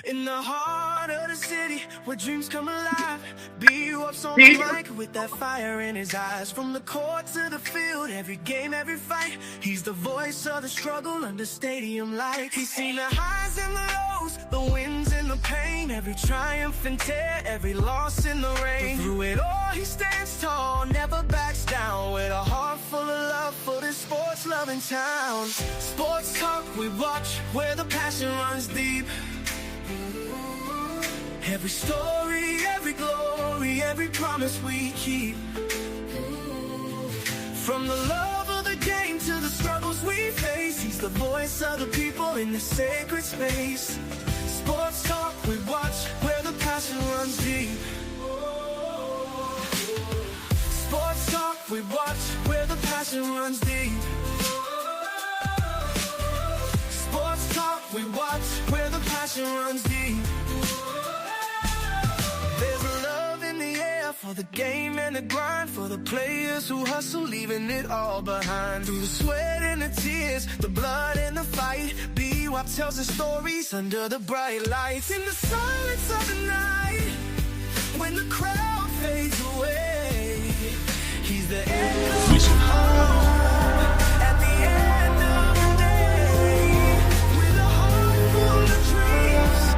In the heart of the city, where dreams come alive, BWatts on the mic with that fire in his eyes. From the court to the field, every game, every fight, he's the voice of the struggle under stadium lights. He's seen the highs and the lows, the wins and the pain, every triumph and tear, every loss in the rain. But through it all, he stands tall, never backs down, with a heart full of love for this sports-loving town. Sports talk we watch, where the passion runs deep. Every story, every glory, every promise we keep. From the love of the game to the struggles we face, he's the voice of the people in the sacred space. Sports talk we watch, where the passion runs deep. Sports talk we watch, where the passion runs deep. Sports talk we watch, where the passion runs deep. There's love in the air for the game and the grind, for the players who hustle, leaving it all behind. Through the sweat and the tears, the blood and the fight, BWatts tells the stories under the bright lights. In the silence of the night, when the crowd fades away, he's the echo of home at the end of the day, with a heart full of dreams.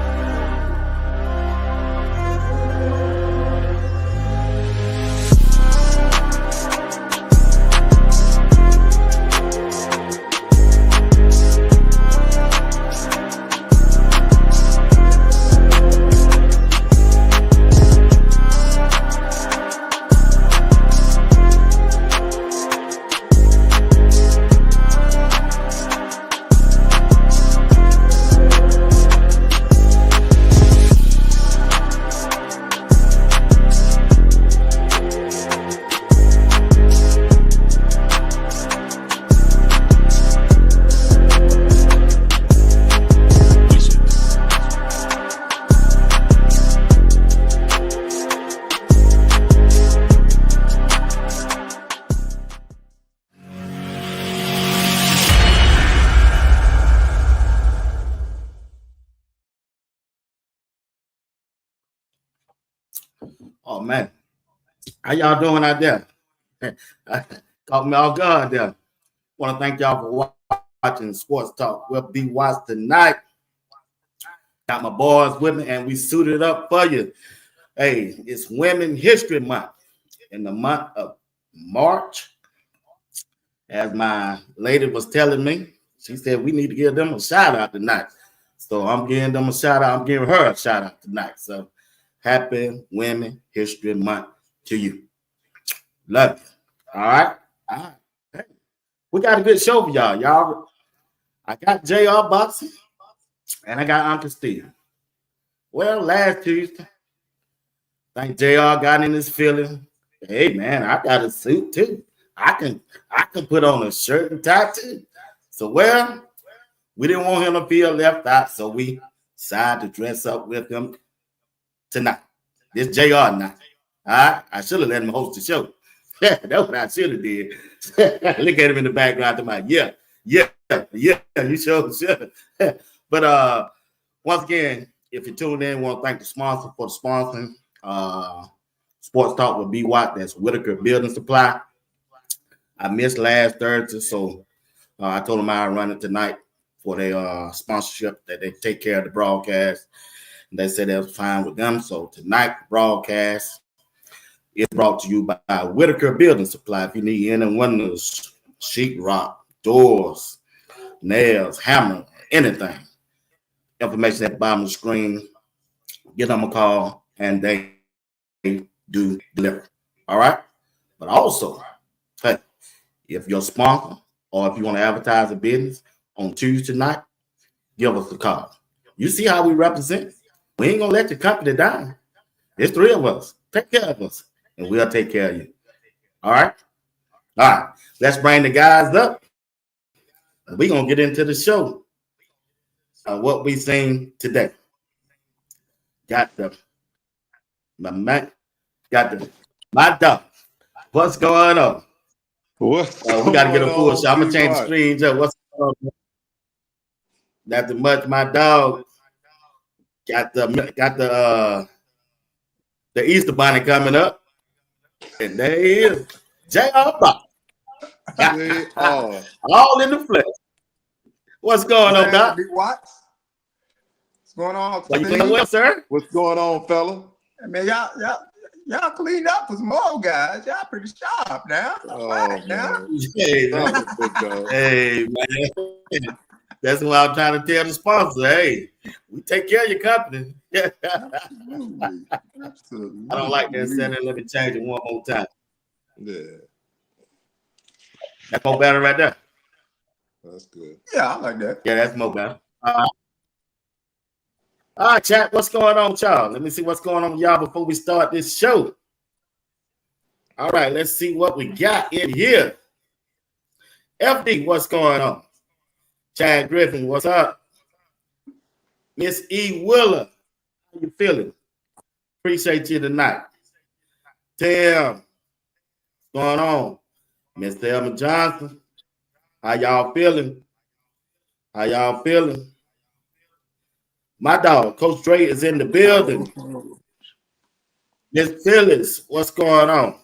Oh man, how y'all doing out there? Caught me all guard there. Want to thank y'all for watching Sports Talk with BWatts tonight. Got my boys with me, and we suited up for you. Hey, it's Women's History Month in the month of March. As my lady was telling me, she said we need to give them a shout out tonight. So I'm giving them a shout out. I'm giving her a shout out tonight. So happy Women's History Month to you. Love you. All right. Hey, we got a good show for y'all. I got JR boxing and I got Uncle Steve. Well, last Tuesday, I think JR got in his feeling. Hey man, I got a suit too. I can put on a shirt and tie too. So well, we didn't want him to feel left out, so we decided to dress up with him tonight. This JR now. All right. I should have let him host the show. Yeah, that's what I should have did. Look at him in the background. I'm like, yeah, you sure should. But once again, if you tuned in, want to thank the sponsor for the sponsoring. Sports Talk with BWatts. That's Whitaker Building Supply. I missed last Thursday, so I told them I'd run it tonight for their sponsorship, that they take care of the broadcast. They said that was fine with them. So tonight, broadcast is brought to you by Whitaker Building Supply. If you need any windows, sheetrock, doors, nails, hammer, anything, information at the bottom of the screen. Give them a call, and they do deliver. All right? But also, hey, if you're a sponsor or if you want to advertise a business on Tuesday night, give us a call. You see how we represent? We ain't going to let the company down. There's three of us. Take care of us, and we'll take care of you. All right? All right. Let's bring the guys up. We're going to get into the show. What we seen today. Got my dog. What's going on? What's we got to get a full shot. I'm going to change the on? screens up. What's going on? Nothing much. My dog got the Easter Bunny coming up, and there he is, J.R. Bob. All in the flesh. What's going on, Doc? BWatts? What's going on? Well, you doing well, sir? What's going on, fella? I mean, y'all cleaned up for some old guys. Y'all pretty sharp now. Now. Hey, man. That's what I'm trying to tell the sponsor. Hey, we take care of your company. Absolutely. I don't like that setting. Let me change it one more time. Yeah. That's more better right there. That's good. Yeah, I like that. Yeah, that's more better. All right, chat. What's going on, y'all? Let me see what's going on with y'all before we start this show. All right, let's see what we got in here. FD, what's going on? Chad Griffin, what's up? Miss E. Willer, how you feeling? Appreciate you tonight. Tim, what's going on? Miss Thelma Johnson, how y'all feeling? How y'all feeling? My dog, Coach Dre, is in the building. Miss Phyllis, what's going on?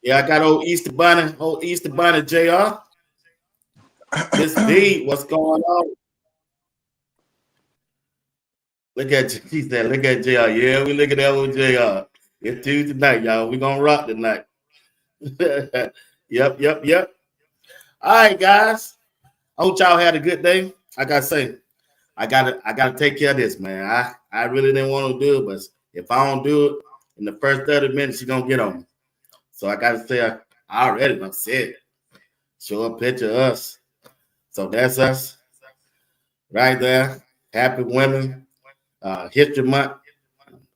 Yeah, I got old Easter Bunny JR. Miss B, what's going on? Look at she said, look at JR. Yeah, we look at that old JR. It's Tuesday night, y'all. We're gonna rock tonight. Yep. All right, guys. I hope y'all had a good day. Like I say, I gotta take care of this, man. I really didn't want to do it, but if I don't do it in the first 30 minutes, you're gonna get on me. So I gotta say I already done said it. Show a picture of us. So that's us right there. Happy Women History Month.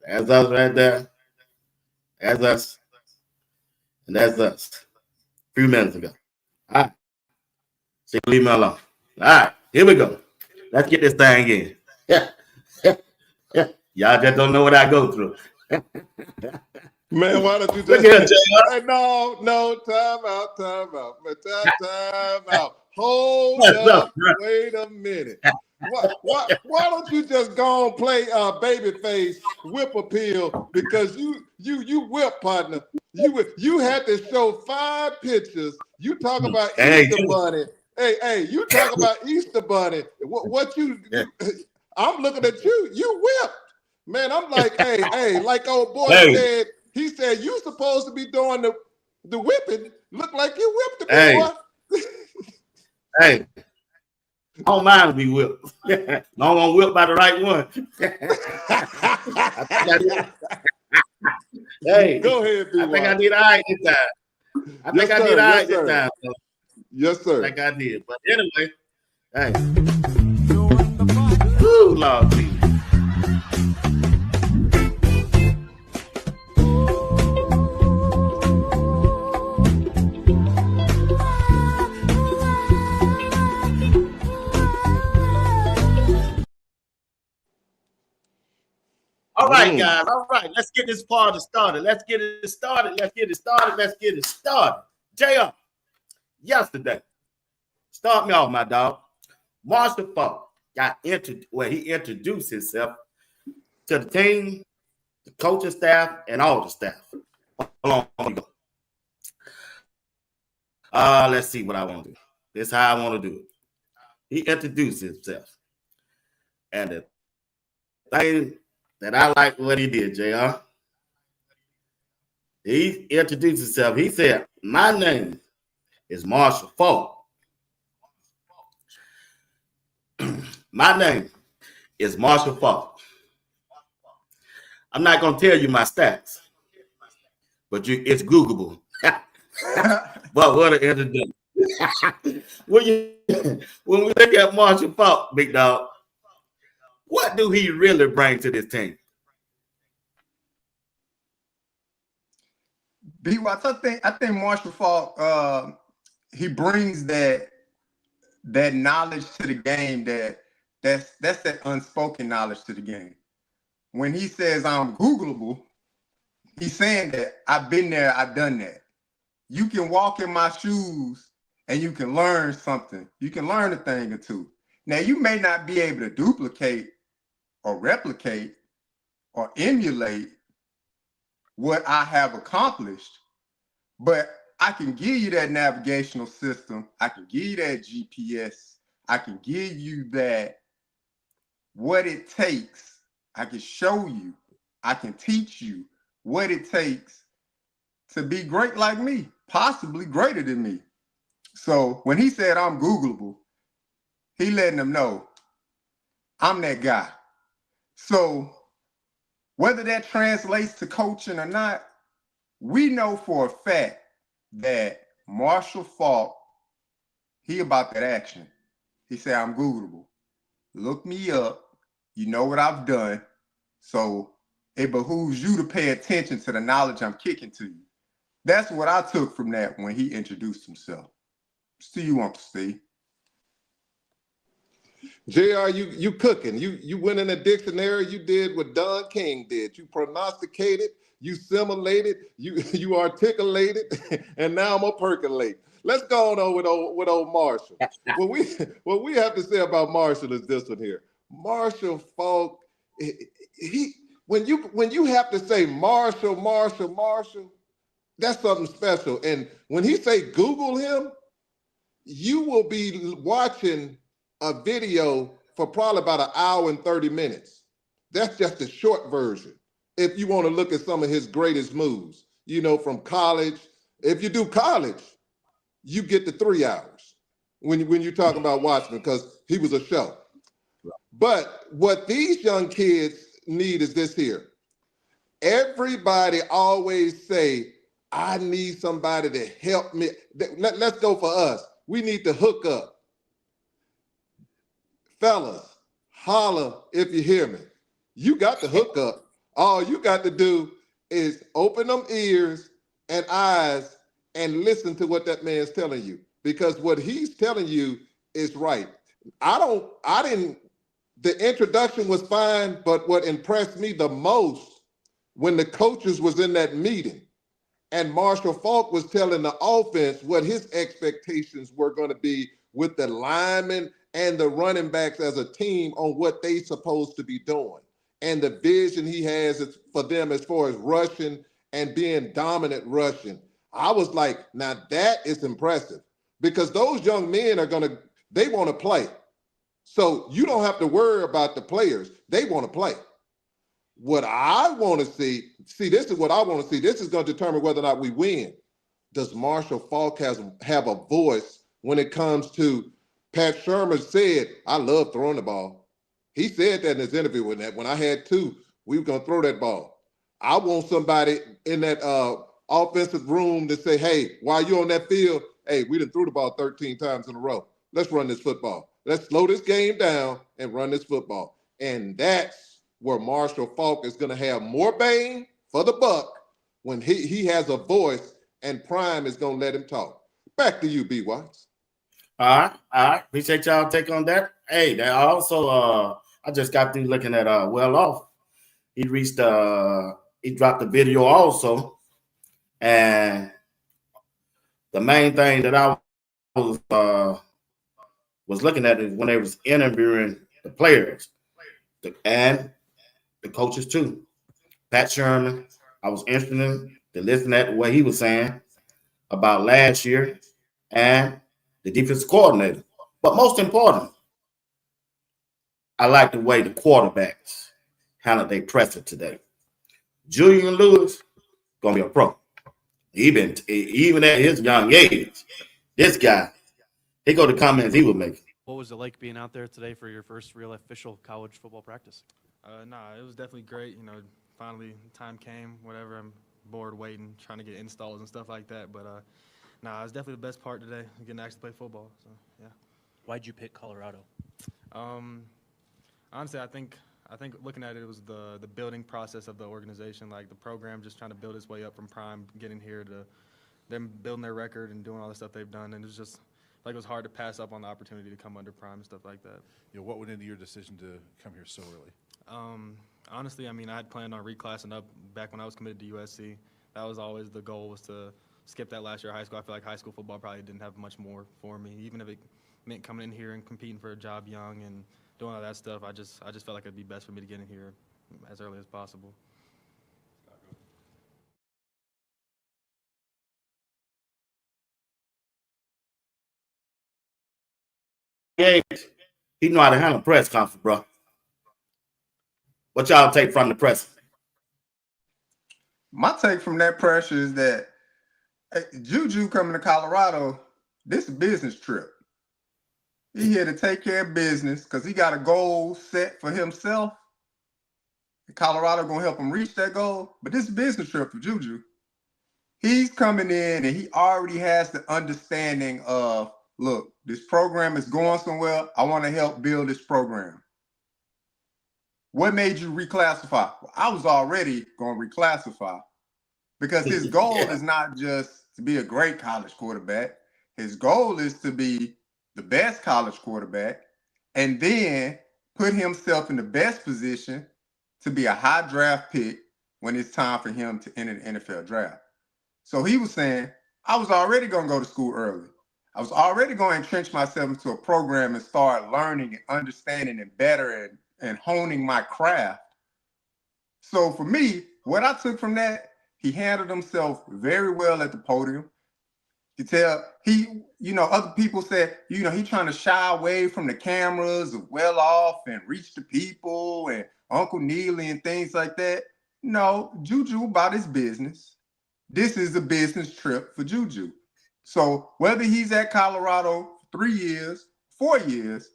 That's us right there. That's us. And that's us. A few minutes ago. All right. So leave me alone. All right. Here we go. Let's get this thing in. Y'all just don't know what I go through. Man, why don't you Look just at hey, no, time out. Man, time out. Hold What's up, up, bro? wait a minute. Why don't you just go and play babyface whip appeal, because you whip, partner. You had to show 5 pictures. You talk about Easter Bunny. Hey, you talk about Easter Bunny. What you I'm looking at you. You whipped. Man, I'm like, hey, like old boy said, he said, you supposed to be doing the whipping. Look like you whipped the boy. Hey, I don't mind to be whipped. Long on whipped by the right one. Hey, go ahead, I think I did all right this time. I think I did all right this time. So. Yes, sir. I think I did. But anyway, hey. Ooh, Lord Jesus. All right, guys. All right. Let's get this party started. JR, yesterday, start me off, my dog. Marshall Faulk he introduced himself to the team, the coaching staff, and all the staff. Hold on. Let's see what I want to do. This is how I want to do it. He introduced himself. And the thing that I like what he did, JR, he introduced himself. He said, my name is Marshall Faulk. My name is Marshall Faulk. I'm not going to tell you my stats, but it's Googleable. But what an introduction. When we look at Marshall Faulk, big dog, what do he really bring to this team? BWatts, I think Marshall Faulk, he brings that knowledge to the game that's that unspoken knowledge to the game. When he says I'm Googleable, he's saying that I've been there, I've done that. You can walk in my shoes and you can learn something. You can learn a thing or two. Now, you may not be able to duplicate or replicate or emulate what I have accomplished, but I can give you that navigational system. I can give you that GPS. I can give you that what it takes. I can show you. I can teach you what it takes to be great like me, possibly greater than me. So when he said I'm Googleable, he letting them know I'm that guy. So whether that translates to coaching or not, we know for a fact that Marshall Faulk, he about that action. He said, I'm Googleable. Look me up. You know what I've done. So it behooves you to pay attention to the knowledge I'm kicking to you. That's what I took from that when he introduced himself. See you, Uncle Steve. JR, you cooking. You went in a dictionary, you did what Don King did. You prognosticated, you simulated, you articulated, and now I'm gonna percolate. Let's go on with old Marshall. What we have to say about Marshall is this one here. Marshall Faulk, he when you have to say Marshall, that's something special. And when he say Google him, you will be watching a video for probably about an hour and 30 minutes. That's just the short version. If you want to look at some of his greatest moves, from college. If you do college, you get the 3 hours when you talk about Watchmen, because he was a show. But what these young kids need is this here. Everybody always say, I need somebody to help me. Let's go for us. We need to hook up. Fellas, holler if you hear me. You got to hook up. All you got to do is open them ears and eyes and listen to what that man's telling you, because what he's telling you is right. The introduction was fine, but what impressed me the most when the coaches was in that meeting and Marshall Faulk was telling the offense what his expectations were going to be with the linemen and the running backs as a team on what they supposed to be doing. And the vision he has for them as far as rushing and being dominant rushing. I was like, now that is impressive, because those young men they want to play. So you don't have to worry about the players. They want to play. What I want to see, this is what I want to see. This is going to determine whether or not we win. Does Marshall Faulk have a voice when it comes to, Pat Shermer said, I love throwing the ball. He said that in his interview with that. When I had 2, we were going to throw that ball. I want somebody in that offensive room to say, hey, while you're on that field, hey, we done threw the ball 13 times in a row. Let's run this football. Let's slow this game down and run this football. And that's where Marshall Faulk is going to have more bang for the buck when he has a voice, and Prime is going to let him talk. Back to you, BWatts. All right. Appreciate y'all take on that. Hey, that also, I just got through looking at Well Off. He dropped the video also. And the main thing that I was looking at is when they was interviewing the players and the coaches too. Pat Sherman, I was interested to listen at what he was saying about last year and the defensive coordinator. But most important, I like the way the quarterbacks handled their pressure today. Julian Lewis gonna be a pro. Even at his young age, this guy, he go to comments he was making. What was it like being out there today for your first real official college football practice? It was definitely great. Finally time came, whatever. I'm bored waiting, trying to get installs and stuff like that. But it was definitely the best part today, getting to actually play football. So, yeah. Why'd you pick Colorado? Honestly, I think looking at it, it was the building process of the organization, like the program just trying to build its way up from Prime, getting here to them building their record and doing all the stuff they've done. And it was just like it was hard to pass up on the opportunity to come under Prime and stuff like that. What went into your decision to come here so early? Honestly, I had planned on reclassing up back when I was committed to USC. That was always the goal, was to skipped that last year of high school. I feel like high school football probably didn't have much more for me, even if it meant coming in here and competing for a job young and doing all that stuff. I just felt like it'd be best for me to get in here as early as possible. He know how to handle press conference, bro. What y'all take from the press? My take from that pressure is that Juju coming to Colorado, this is a business trip. He here to take care of business because he got a goal set for himself. Colorado gonna help him reach that goal, but this is a business trip for Juju. He's coming in and he already has the understanding of, look, this program is going somewhere. I want to help build this program. What made you reclassify? Well, I was already going to reclassify because his goal is not just to be a great college quarterback. His goal is to be the best college quarterback and then put himself in the best position to be a high draft pick when it's time for him to enter the NFL draft. So he was saying, I was already going to go to school early. I was already going to entrench myself into a program and start learning and understanding it better and honing my craft. So for me, what I took from that, he handled himself very well at the podium. You tell other people said, he trying to shy away from the cameras of well off and reach the people and Uncle Neely and things like that. No, Juju about his business. This is a business trip for Juju. So whether he's at Colorado 3 years, 4 years,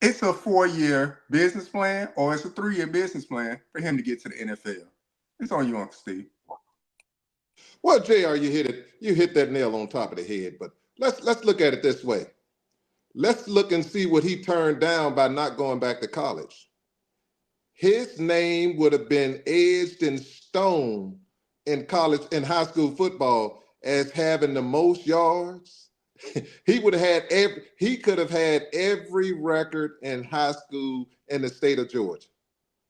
it's a 4-year business plan or it's a 3-year business plan for him to get to the NFL. It's on you, Uncle Steve. Well, JR, you hit that nail on top of the head, but let's look at it this way. Let's look and see what he turned down by not going back to college. His name would have been edged in stone in college, in high school football, as having the most yards. He could have had every record in high school in the state of Georgia.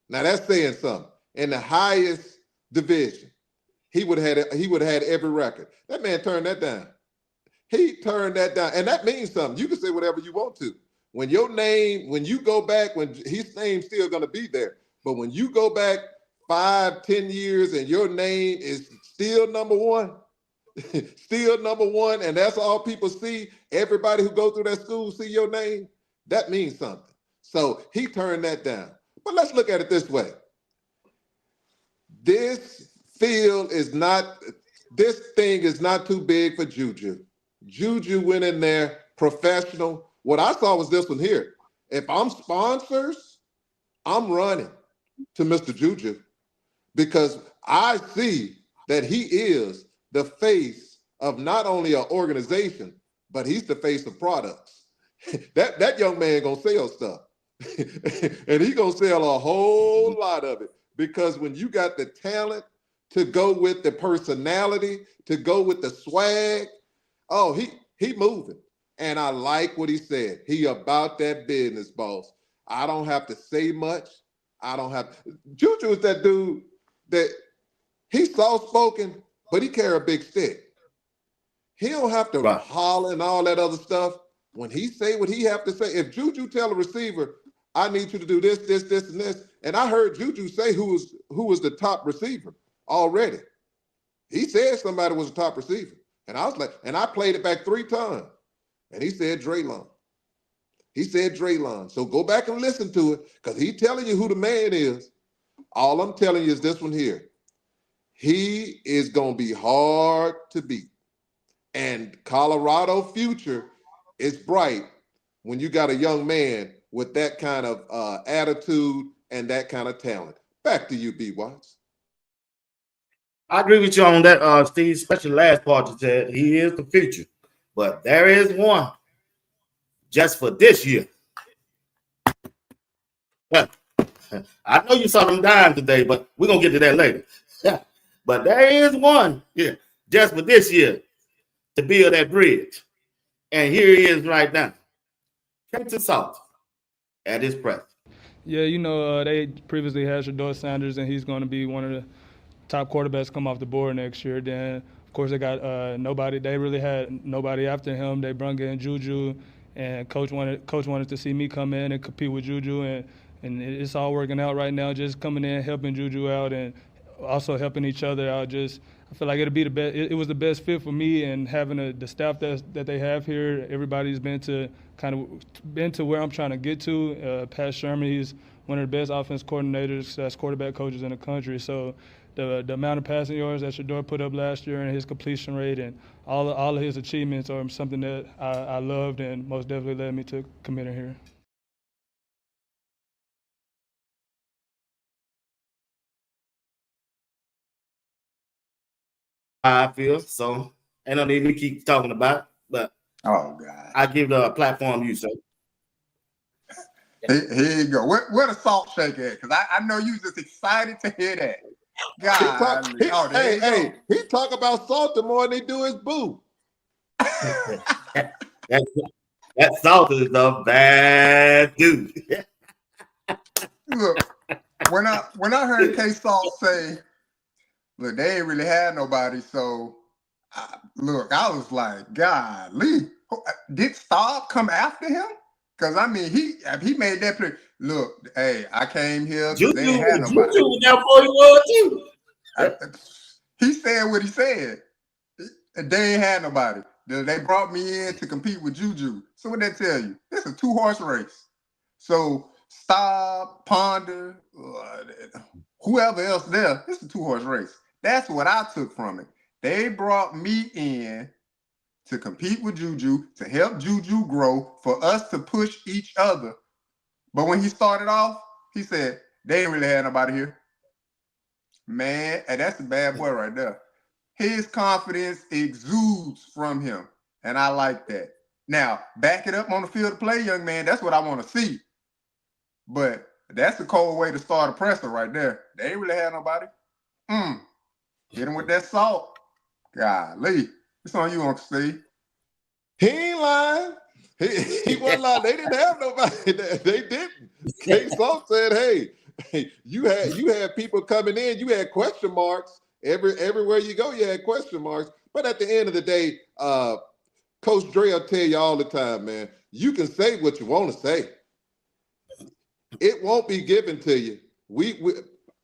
Now that's saying something. In the highest division, he would have had every record. That man turned that down. He turned that down, and that means something. You can say whatever you want to. When you go back, when his name's still going to be there, but when you go back 5-10 years and your name is still number one, and that's all people see, everybody who go through that school see your name, that means something. So he turned that down. But let's look at it this way. This thing is not too big for Juju. Juju went in there professional. What I saw was this one here. If I'm sponsors, I'm running to Mr. Juju because I see that he is the face of not only an organization, but he's the face of products. That young man gonna sell stuff. And he gonna sell a whole lot of it because when you got the talent to go with the personality, to go with the swag, oh, he moving. And I like what he said. He about that business, boss. I don't have to say much. Juju is that dude that he's soft-spoken, but he carry a big stick. He don't have to holler and all that other stuff. When he say what he have to say, if Juju tell a receiver, I need you to do this, this, this, and this, and I heard Juju say who was the top receiver already. He said somebody was a top receiver. And I was like, and I played it back 3 times. And he said Draylon. So go back and listen to it because he's telling you who the man is. All I'm telling you is this one here. He is going to be hard to beat. And Colorado future is bright when you got a young man with that kind of attitude and that kind of talent. Back to you, BWatts. I agree with you on that, Steve, especially the last part you said. He is the future. But there is one just for this year. I know you saw them dying today, but we're going to get to that later. But there is one here just for this year to build that bridge. And here he is right now. Captain Salt at his press. Yeah, they previously had Shedeur Sanders, and he's going to be one of the top quarterbacks come off the board next year. Then, of course, they got nobody. They really had nobody after him. They brought in Juju, and coach wanted to see me come in and compete with Juju, and it's all working out right now. Just coming in, helping Juju out, and also helping each other out. Just I feel like it'll be the best. It was the best fit for me, and having the staff that they have here. Everybody's been to where I'm trying to get to. Pat Sherman, he's one of the best offense coordinators, quarterback coaches in the country. So the amount of passing yards that Shedeur put up last year and his completion rate and all of his achievements are something that I loved and most definitely led me to committing here. I feel so. Ain't no need me keep talking about it, but Oh God. I give the platform you, sir. Here you go. Where the salt shake at? Because I know you just excited to hear that. God. Hey, he talk about salt the more than he do his boo. that Salt is a bad dude. Look, when I heard K Salt say, look, they ain't really had nobody, so I was like, golly, did Staub come after him? Because I mean, he made that play. Look, hey, I came here because they ain't had nobody. Juju was there before he was too. He said what he said. They ain't had nobody. They brought me in to compete with Juju. So what that tell you? It's a 2-horse race. So Staub, Ponder, whoever else there, it's a 2-horse race. That's what I took from it. They brought me in to compete with Juju, to help Juju grow, for us to push each other. But when he started off, he said, they ain't really had nobody here. Man, and that's a bad boy right there. His confidence exudes from him, and I like that. Now, back it up on the field of play, young man. That's what I want to see. But that's a cold way to start a presser right there. They ain't really had nobody. Hit him with that salt. Golly. It's on you, Uncle Steve. He ain't lying. He wasn't lying. They didn't have nobody. They didn't. K Salt said, hey, you had people coming in, you had question marks. Everywhere you go, you had question marks. But at the end of the day, Coach Dre will tell you all the time, man, you can say what you want to say. It won't be given to you.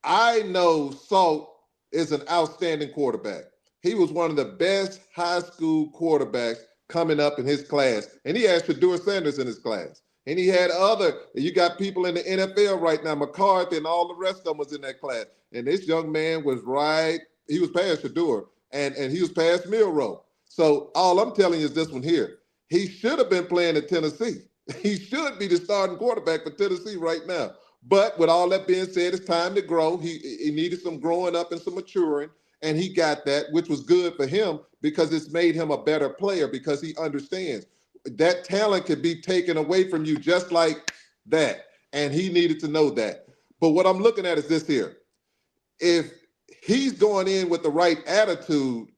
I know Salt is an outstanding quarterback. He was one of the best high school quarterbacks coming up in his class. And he had Shedeur Sanders in his class. And he had you got people in the NFL right now, McCarthy and all the rest of them was in that class. And this young man was he was past Shedeur and he was past Milroe. So all I'm telling you is this one here. He should have been playing at Tennessee. He should be the starting quarterback for Tennessee right now. But with all that being said, it's time to grow. He needed some growing up and some maturing. And he got that, which was good for him because it's made him a better player because he understands that talent could be taken away from you just like that. And he needed to know that. But what I'm looking at is this here. If he's going in with the right attitude,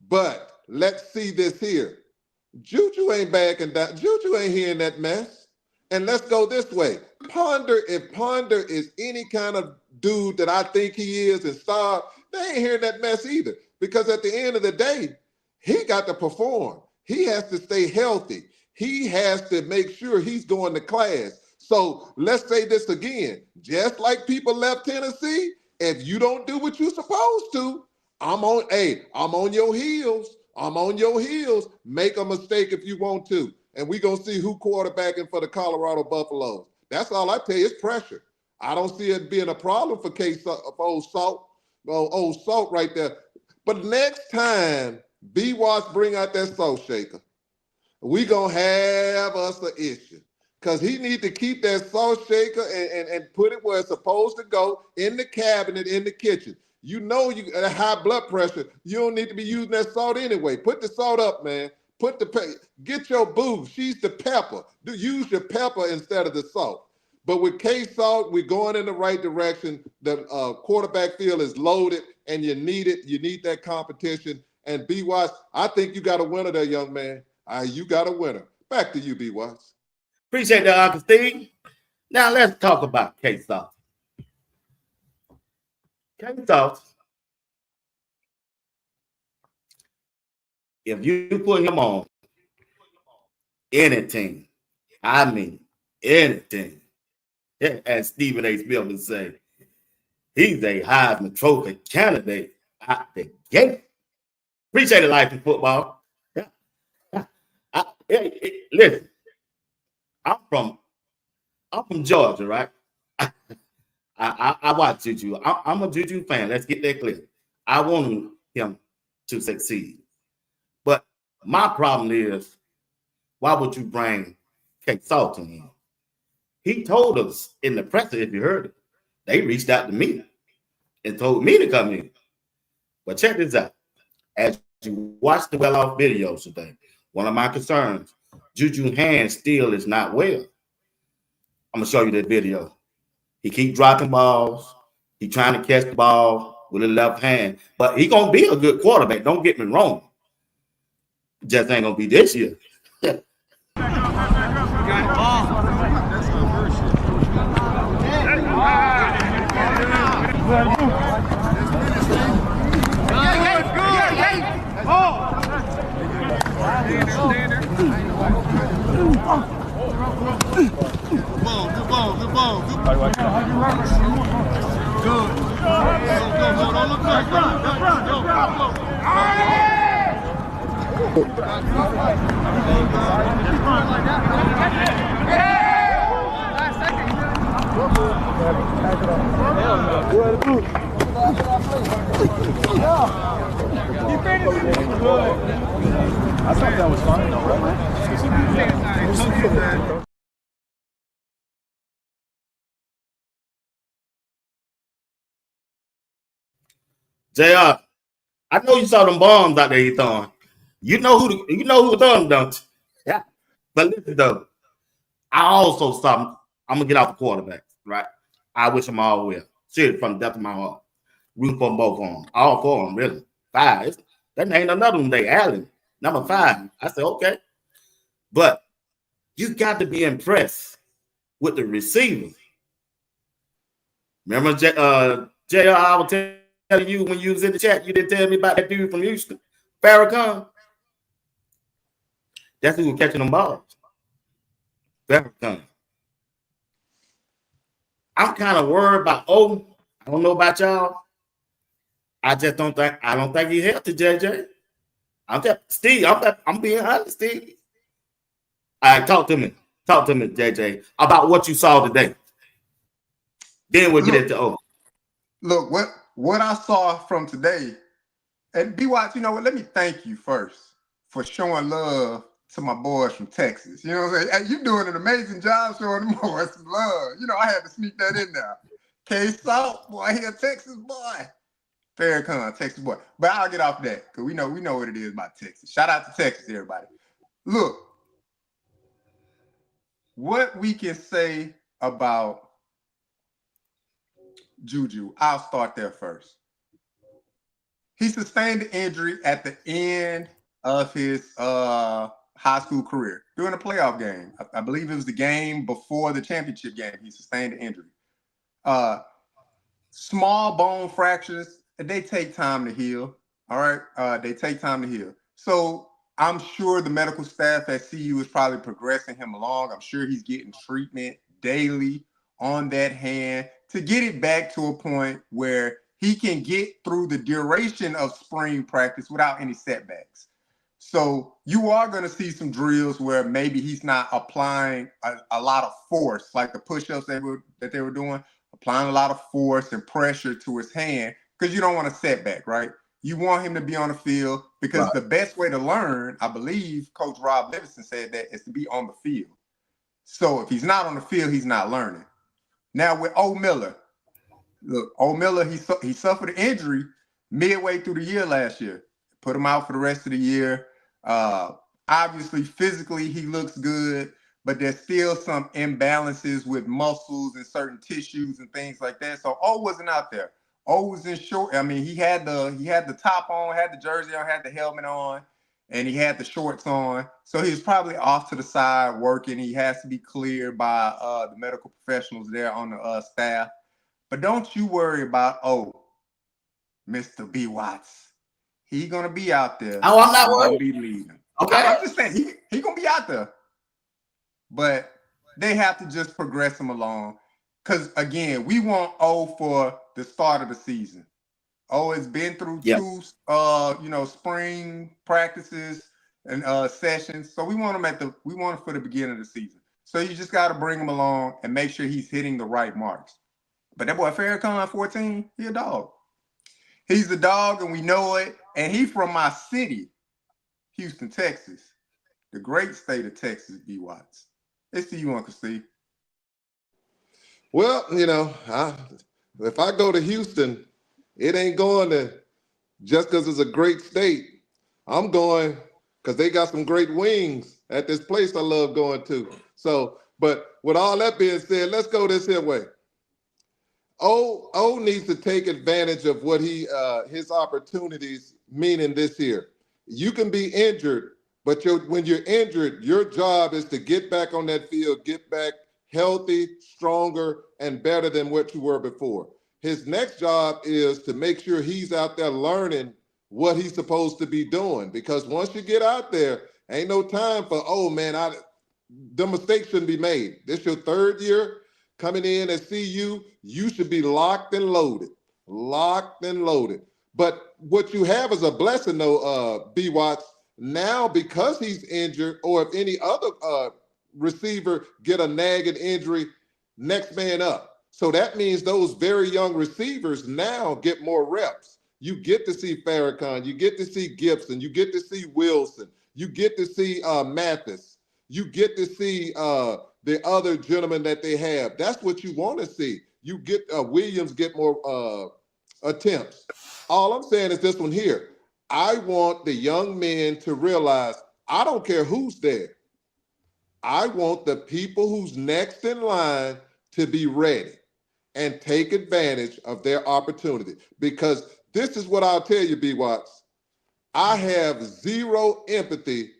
but let's see this here. Juju ain't backing down. Juju ain't hearing that mess. And let's go this way. If Ponder is any kind of dude that I think he is and Star, they ain't hearing that mess either. Because at the end of the day, he got to perform. He has to stay healthy. He has to make sure he's going to class. So let's say this again. Just like people left Tennessee, if you don't do what you're supposed to, I'm on your heels. I'm on your heels. Make a mistake if you want to. And we're going to see who quarterbacking for the Colorado Buffaloes. That's all I tell you. It's pressure. I don't see it being a problem for old Salt right there. But next time BWatts bring out that salt shaker, we going to have us an issue. Because he need to keep that salt shaker and put it where it's supposed to go, in the cabinet, in the kitchen. You know you got high blood pressure. You don't need to be using that salt anyway. Put the salt up, man. Get your boo. She's the pepper. Use your pepper instead of the salt. But with K-Salt, we're going in the right direction. The quarterback field is loaded, and you need it. You need that competition. And BWatts, I think you got a winner there, young man. You got a winner. Back to you, BWatts. Appreciate that, Uncle Steve. Now let's talk about K-Salt. K-Salt If you put him on any team, I mean any team, as Stephen A. Smith would say, he's a Heisman Trophy candidate out the gate. Appreciate it, life in football. Yeah. Listen, I'm from Georgia, right? I watch Juju. I'm a Juju fan. Let's get that clear. I want him to succeed. But my problem is, why would you bring K Salton in? He told us in the presser, if you heard it, they reached out to me and told me to come in. But check this out. As you watch the well-off videos today, one of my concerns, Juju hand still is not well. I'm going to show you that video. He keep dropping balls. He trying to catch the ball with his left hand. But he going to be a good quarterback. Don't get me wrong. Just ain't going to be this year. I thought that was fine, though, right? JR, I know you saw them bombs out there you throwing. You know who was throwing them, don't you? Yeah. But listen though, I also saw I'm gonna get off the quarterbacks, right? I wish them all well. Seriously, from the depth of my heart. Root for both of them. All four of them, really. 5. That ain't another one they Allen. Number 5. I said, okay. But you got to be impressed with the receivers. Remember, JR, I was telling you when you was in the chat, you didn't tell me about that dude from Houston, Farrakhan. That's who was catching them balls. Farrakhan. I'm kind of worried about I don't know about y'all. I don't think he's healthy, JJ. I'm being honest, Steve. All right, talk to me, JJ, about what you saw today. Then we'll get into O. Look, what I saw from today, and BWatts, you know what? Let me thank you first for showing love to my boys from Texas. You know what I'm saying? Hey, you're doing an amazing job showing them boys some love. You know, I had to sneak that in there. K-Salt, boy, here, Texas boy. Farrakhan, Texas boy. But I'll get off that because we know what it is about Texas. Shout out to Texas, everybody. Look, what we can say about Juju, I'll start there first. He sustained the injury at the end of his high school career during a playoff game. I believe it was the game before the championship game. He sustained the injury. Small bone fractures, they take time to heal. All right. They take time to heal. So I'm sure the medical staff at CU is probably progressing him along. I'm sure he's getting treatment daily on that hand to get it back to a point where he can get through the duration of spring practice without any setbacks. So you are going to see some drills where maybe he's not applying a lot of force, like the push-ups that they were doing, applying a lot of force and pressure to his hand, because you don't want a setback, right? You want him to be on the field because the best way to learn, I believe Coach Rob Livingston said that, is to be on the field. So if he's not on the field, he's not learning. Now with O. Miller, look, O. Miller, he suffered an injury midway through the year last year. Put him out for the rest of the year. Obviously, physically, he looks good, but there's still some imbalances with muscles and certain tissues and things like that. So O wasn't out there. O was in short. I mean, he had the top on, had the jersey on, had the helmet on, and he had the shorts on. So he was probably off to the side working. He has to be cleared by the medical professionals there on the staff. But don't you worry about Mr. BWatts. He gonna be out there. Oh, I'm not He gonna worried. be leading. Okay. I'm just saying he gonna be out there. But they have to just progress him along. Because again, we want O for the start of the season. O has been through two spring practices and sessions. So we want him for the beginning of the season. So you just got to bring him along and make sure he's hitting the right marks. But that boy Farrakhan 14, he a dog. He's a dog, and we know it. And he's from my city, Houston, Texas, the great state of Texas, BWatts. It's to you, Uncle Steve. Well, if I go to Houston, it ain't going to just because it's a great state. I'm going because they got some great wings at this place I love going to. So, but with all that being said, let's go this here way. O needs to take advantage of what his opportunities meaning this year. You can be injured, but when you're injured, your job is to get back on that field, get back healthy, stronger, and better than what you were before. His next job is to make sure he's out there learning what he's supposed to be doing. Because once you get out there, ain't no time for, the mistakes shouldn't be made. This your third year coming in at CU, you should be locked and loaded. Locked and loaded. But what you have is a blessing, though, BWatts. Now, because he's injured, or if any other receiver get a nagging injury, next man up. So that means those very young receivers now get more reps. You get to see Farrakhan, you get to see Gibson, you get to see Wilson, you get to see Mathis, you get to see the other gentlemen that they have. That's what you want to see. You get Williams get more attempts. All I'm saying is this one here. I want the young men to realize I don't care who's there. I want the people who's next in line to be ready and take advantage of their opportunity. Because this is what I'll tell you, BWatts. I have zero empathy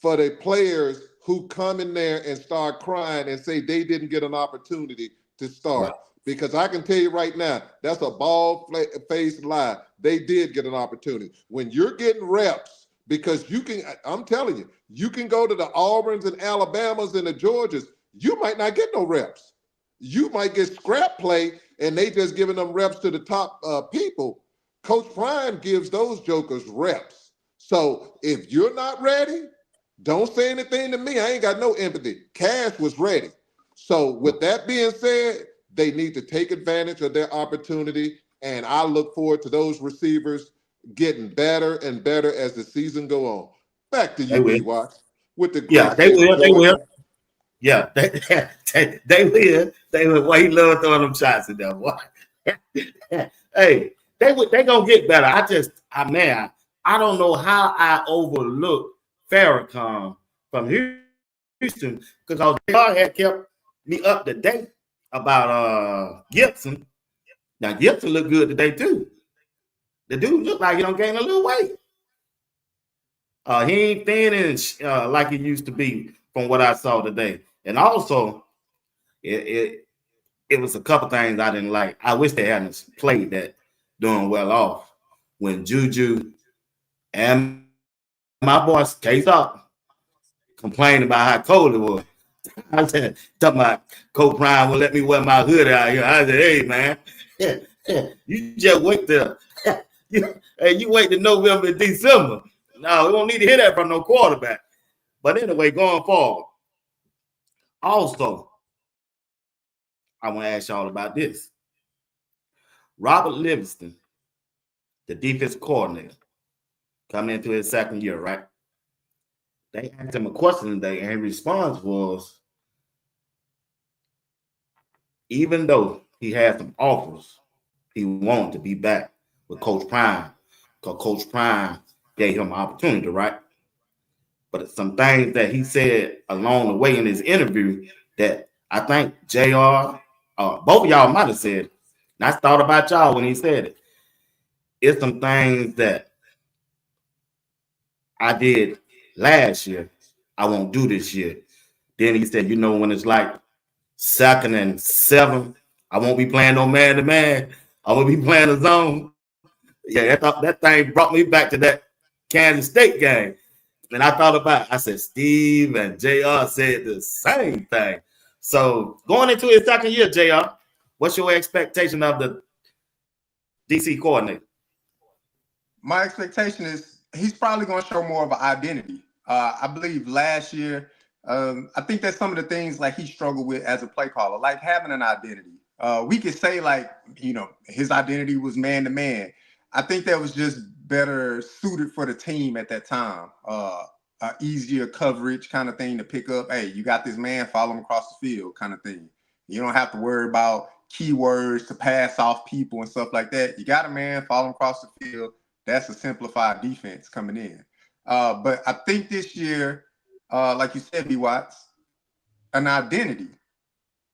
for the players who come in there and start crying and say they didn't get an opportunity to start. Right. Because I can tell you right now, that's a bald-faced lie. They did get an opportunity. When you're getting reps, because I'm telling you, you can go to the Auburns and Alabamas and the Georgias, you might not get no reps. You might get scrap play, and they just giving them reps to the top people. Coach Prime gives those jokers reps. So if you're not ready, don't say anything to me. I ain't got no empathy. Cash was ready. So with that being said, they need to take advantage of their opportunity, and I look forward to those receivers getting better and better as the season go on. Back to you, BWatts. With the they will. Yeah, they will. They will. Why he love throwing them shots at them? Hey, they gonna get better. I don't know how I overlooked Farrakhan from Houston because they all had kept me up to date about Gibson. Now Gibson looked good today too. The dude looked like he don't gain a little weight. He ain't thin and like he used to be from what I saw today. And also, it was a couple things I didn't like. I wish they hadn't played that doing well off when Juju and my boss Case up complained about how cold it was. I said, talking about Coach Prime will let me wear my hood out here. I said, hey man, you just wait till you wait till November and December. No, we don't need to hear that from no quarterback. But anyway, going forward. Also, I want to ask y'all about this. Robert Livingston, the defensive coordinator, coming into his second year, right? They asked him a question today, and his response was, even though he had some offers, he wanted to be back with Coach Prime because Coach Prime gave him an opportunity, right? But some things that he said along the way in his interview that I think JR, both of y'all might have said, and I thought about y'all when he said it. It's some things that I did last year, I won't do this year. Then he said, when it's like 2nd and 7, I won't be playing no man-to-man. I won't be playing a zone. Yeah, that thing brought me back to that Kansas State game. And I thought about it. I said, Steve and JR said the same thing. So going into his second year, JR, what's your expectation of the DC coordinator? My expectation is he's probably going to show more of an identity. I believe last year, I think that's some of the things like he struggled with as a play caller, like having an identity. We could say like, his identity was man to man. I think that was just better suited for the team at that time. Easier coverage kind of thing to pick up. Hey, you got this man, follow him across the field kind of thing. You don't have to worry about keywords to pass off people and stuff like that. You got a man, follow him across the field. That's a simplified defense coming in. But I think this year, like you said, BWatts, an identity.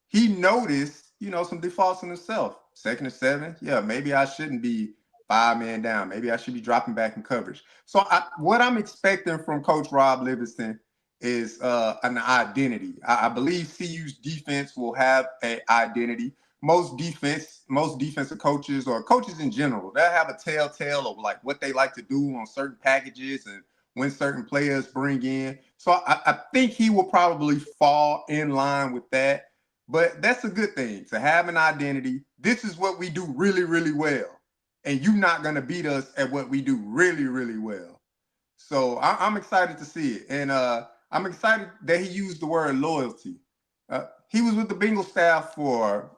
He noticed, some defaults in himself. 2nd and 7, yeah, maybe I shouldn't be 5 man down. Maybe I should be dropping back in coverage. So what I'm expecting from Coach Rob Livingston is an identity. I believe CU's defense will have an identity. Most defensive coaches or coaches in general, they'll have a telltale of like what they like to do on certain packages and when certain players bring in. So I think he will probably fall in line with that. But that's a good thing to have an identity. This is what we do really, really well. And you're not going to beat us at what we do really, really well. So I'm excited to see it. And I'm excited that he used the word loyalty. He was with the Bengals staff for,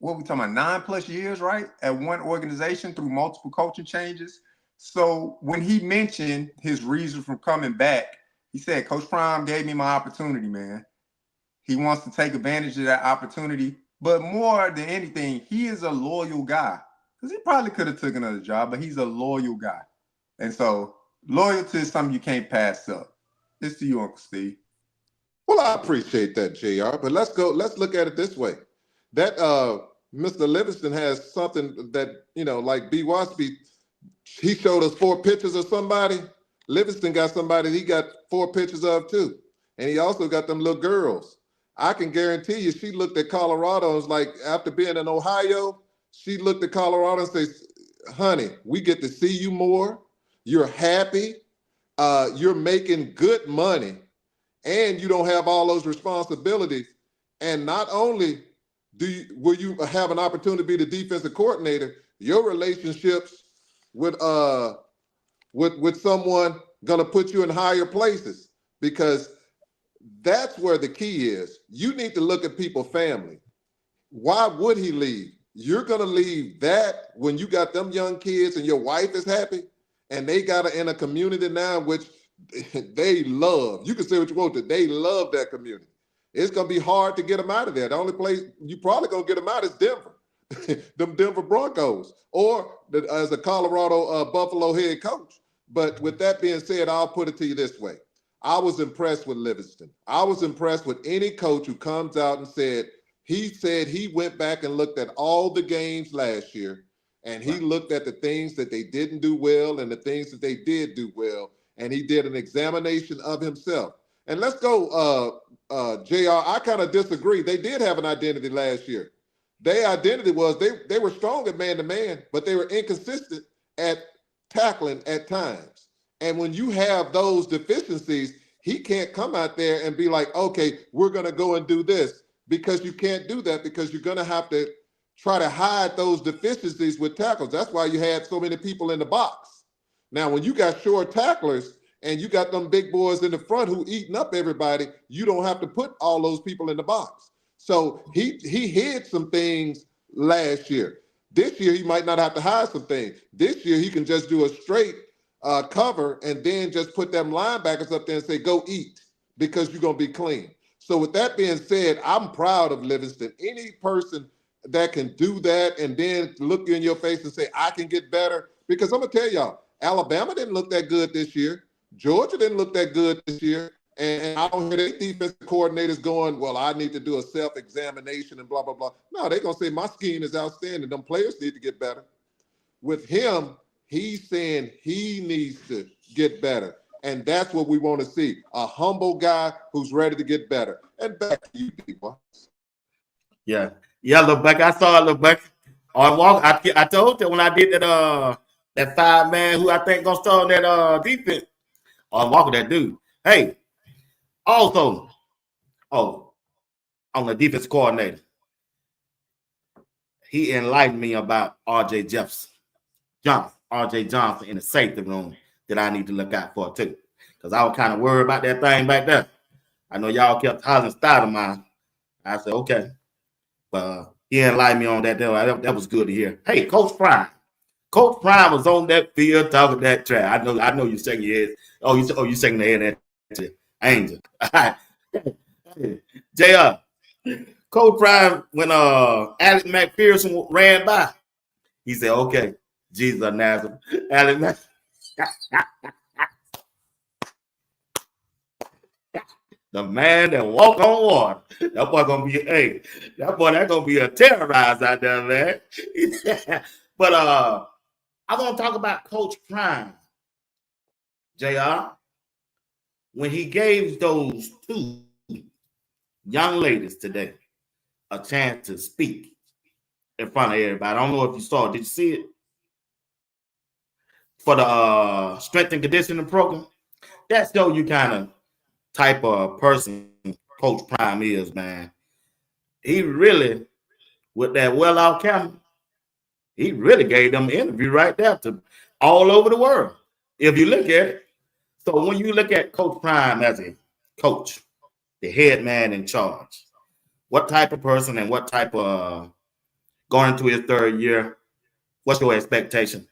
what we talking about, 9+ years, right? At one organization through multiple coaching changes. So when he mentioned his reason for coming back, he said, Coach Prime gave me my opportunity, man. He wants to take advantage of that opportunity. But more than anything, he is a loyal guy. Because he probably could have taken another job, but he's a loyal guy. And so loyalty is something you can't pass up. It's to you, Uncle Steve. Well, I appreciate that, JR. But let's look at it this way. That Mr. Livingston has something that, like BWatts, he showed us 4 pictures of somebody. Livingston got somebody he got 4 pictures of too. And he also got them little girls. I can guarantee you she looked at Colorado and was like, after being in Ohio, she looked at Colorado and says, honey, we get to see you more. You're happy. You're making good money. And you don't have all those responsibilities. And not only will you have an opportunity to be the defensive coordinator, your relationships with someone going to put you in higher places, because that's where the key is. You need to look at people's family. Why would he leave? You're going to leave that when you got them young kids and your wife is happy and they got in a community now which they love. You can say what you want to. They love that community. It's going to be hard to get them out of there. The only place you probably going to get them out is Denver, them Denver Broncos, or as a Colorado Buffalo head coach. But with that being said, I'll put it to you this way. I was impressed with Livingston. I was impressed with any coach who comes out and said he went back and looked at all the games last year, and he looked at the things that they didn't do well and the things that they did do well, and he did an examination of himself. And let's go, JR, I kind of disagree. They did have an identity last year. Their identity was they were strong at man-to-man, but they were inconsistent at tackling at times. And when you have those deficiencies, he can't come out there and be like, okay, we're going to go and do this, because you can't do that, because you're going to have to try to hide those deficiencies with tackles. That's why you had so many people in the box. Now, when you got short tacklers and you got them big boys in the front who eating up everybody, you don't have to put all those people in the box. So he hid some things last year. This year, he might not have to hide some things. This year, he can just do a straight cover and then just put them linebackers up there and say, go eat, because you're going to be clean. So with that being said, I'm proud of Livingston. Any person that can do that and then look you in your face and say, I can get better, because I'm going to tell y'all, Alabama didn't look that good this year. Georgia didn't look that good this year. And I don't hear their defensive coordinators going, well, I need to do a self-examination and blah, blah, blah. No, they're going to say my scheme is outstanding. Them players need to get better. With him, he's saying he needs to get better. And that's what we want to see. A humble guy who's ready to get better. And back to you, people. Yeah, Linebacker. I saw Linebacker. I told you when I did that That 5-man who I think gonna start on that defense. Oh, I'm walking that dude. Hey, also, on the defense coordinator, he enlightened me about RJ Johnson in the safety room that I need to look out for too. Because I was kind of worried about that thing back there. I know y'all kept hollering Stoudemire. I said, okay. But he enlightened me on that. That was good to hear. Hey, Coach Prime. Coach Prime was on that field talking that track. I know you shaking your head. You shaking the head at Angel. All right. JR. Coach Prime, when Alex McPherson ran by, he said, okay, Jesus of Nazareth. Alex the man that walk on water. That boy gonna be that gonna be a terrorized out there, man. But I want to talk about Coach Prime, JR, when he gave those two young ladies today a chance to speak in front of everybody. I don't know if you saw it. Did you see it? For the strength and conditioning program. That's though you kind of type of person Coach Prime is, man. He really, with that well-off camera, he really gave them an interview right there to all over the world. If you look at it. So when you look at Coach Prime as a coach, the head man in charge, what type of person and what type of going into his third year, what's your expectation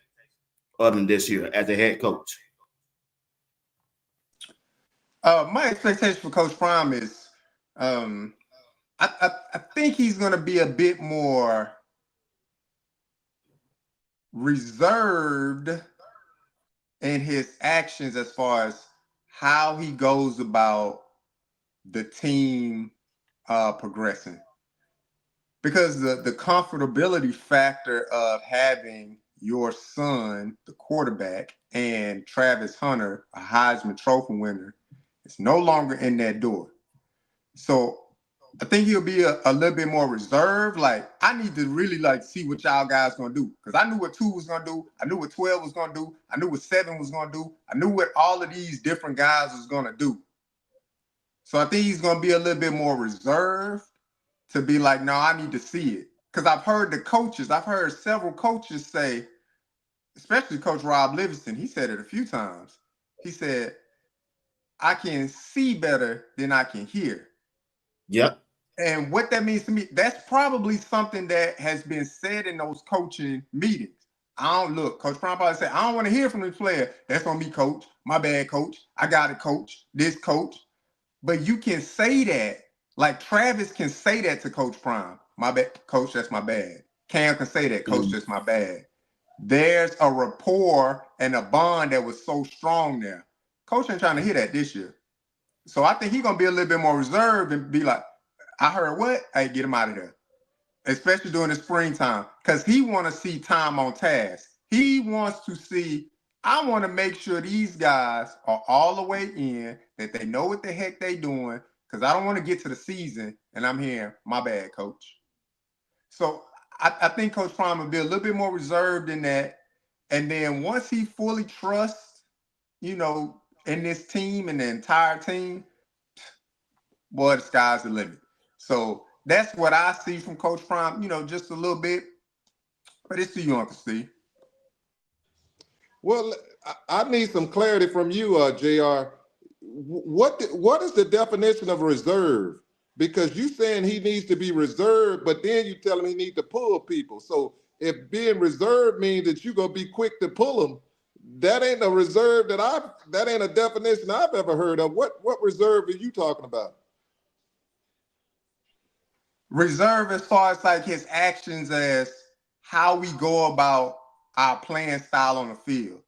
of him this year as a head coach? My expectation for Coach Prime is I think he's going to be a bit more reserved in his actions as far as how he goes about the team progressing. Because the comfortability factor of having your son, the quarterback, and Travis Hunter, a Heisman Trophy winner, is no longer in that door. So I think he'll be a little bit more reserved. Like, I need to really see what y'all guys gonna do. Because I knew what 2 was gonna do. I knew what 12 was gonna do. I knew what 7 was gonna do. I knew what all of these different guys was gonna do. So I think he's gonna be a little bit more reserved to be like, no, I need to see it. Because I've heard several coaches say, especially Coach Rob Livingston, he said it a few times. He said, I can see better than I can hear. Yep. And what that means to me, that's probably something that has been said in those coaching meetings. Coach Prime probably said, I don't want to hear from the player. That's on me, coach. My bad, coach. I got it, coach. This coach. But you can say that, like Travis can say that to Coach Prime. My bad, coach, that's my bad. Cam can say that, coach, that's my bad. There's a rapport and a bond that was so strong there. Coach ain't trying to hear that this year. So I think he's going to be a little bit more reserved and be like, I heard what? Hey, get him out of there. Especially during the springtime. Because he want to see time on task. He wants to see, I want to make sure these guys are all the way in, that they know what the heck they doing. Because I don't want to get to the season and I'm hearing, my bad, coach. So I think Coach Prime will be a little bit more reserved in that. And then once he fully trusts, in this team and the entire team, boy, the sky's the limit. So that's what I see from Coach Prime, just a little bit. But it's to you, Uncle Steve. Well, I need some clarity from you, JR. What is the definition of reserve? Because you saying he needs to be reserved, but then you tell him he needs to pull people. So if being reserved means that you're gonna be quick to pull them, that ain't a reserve that ain't a definition I've ever heard of. What reserve are you talking about? Reserve as far as his actions as how we go about our playing style on the field.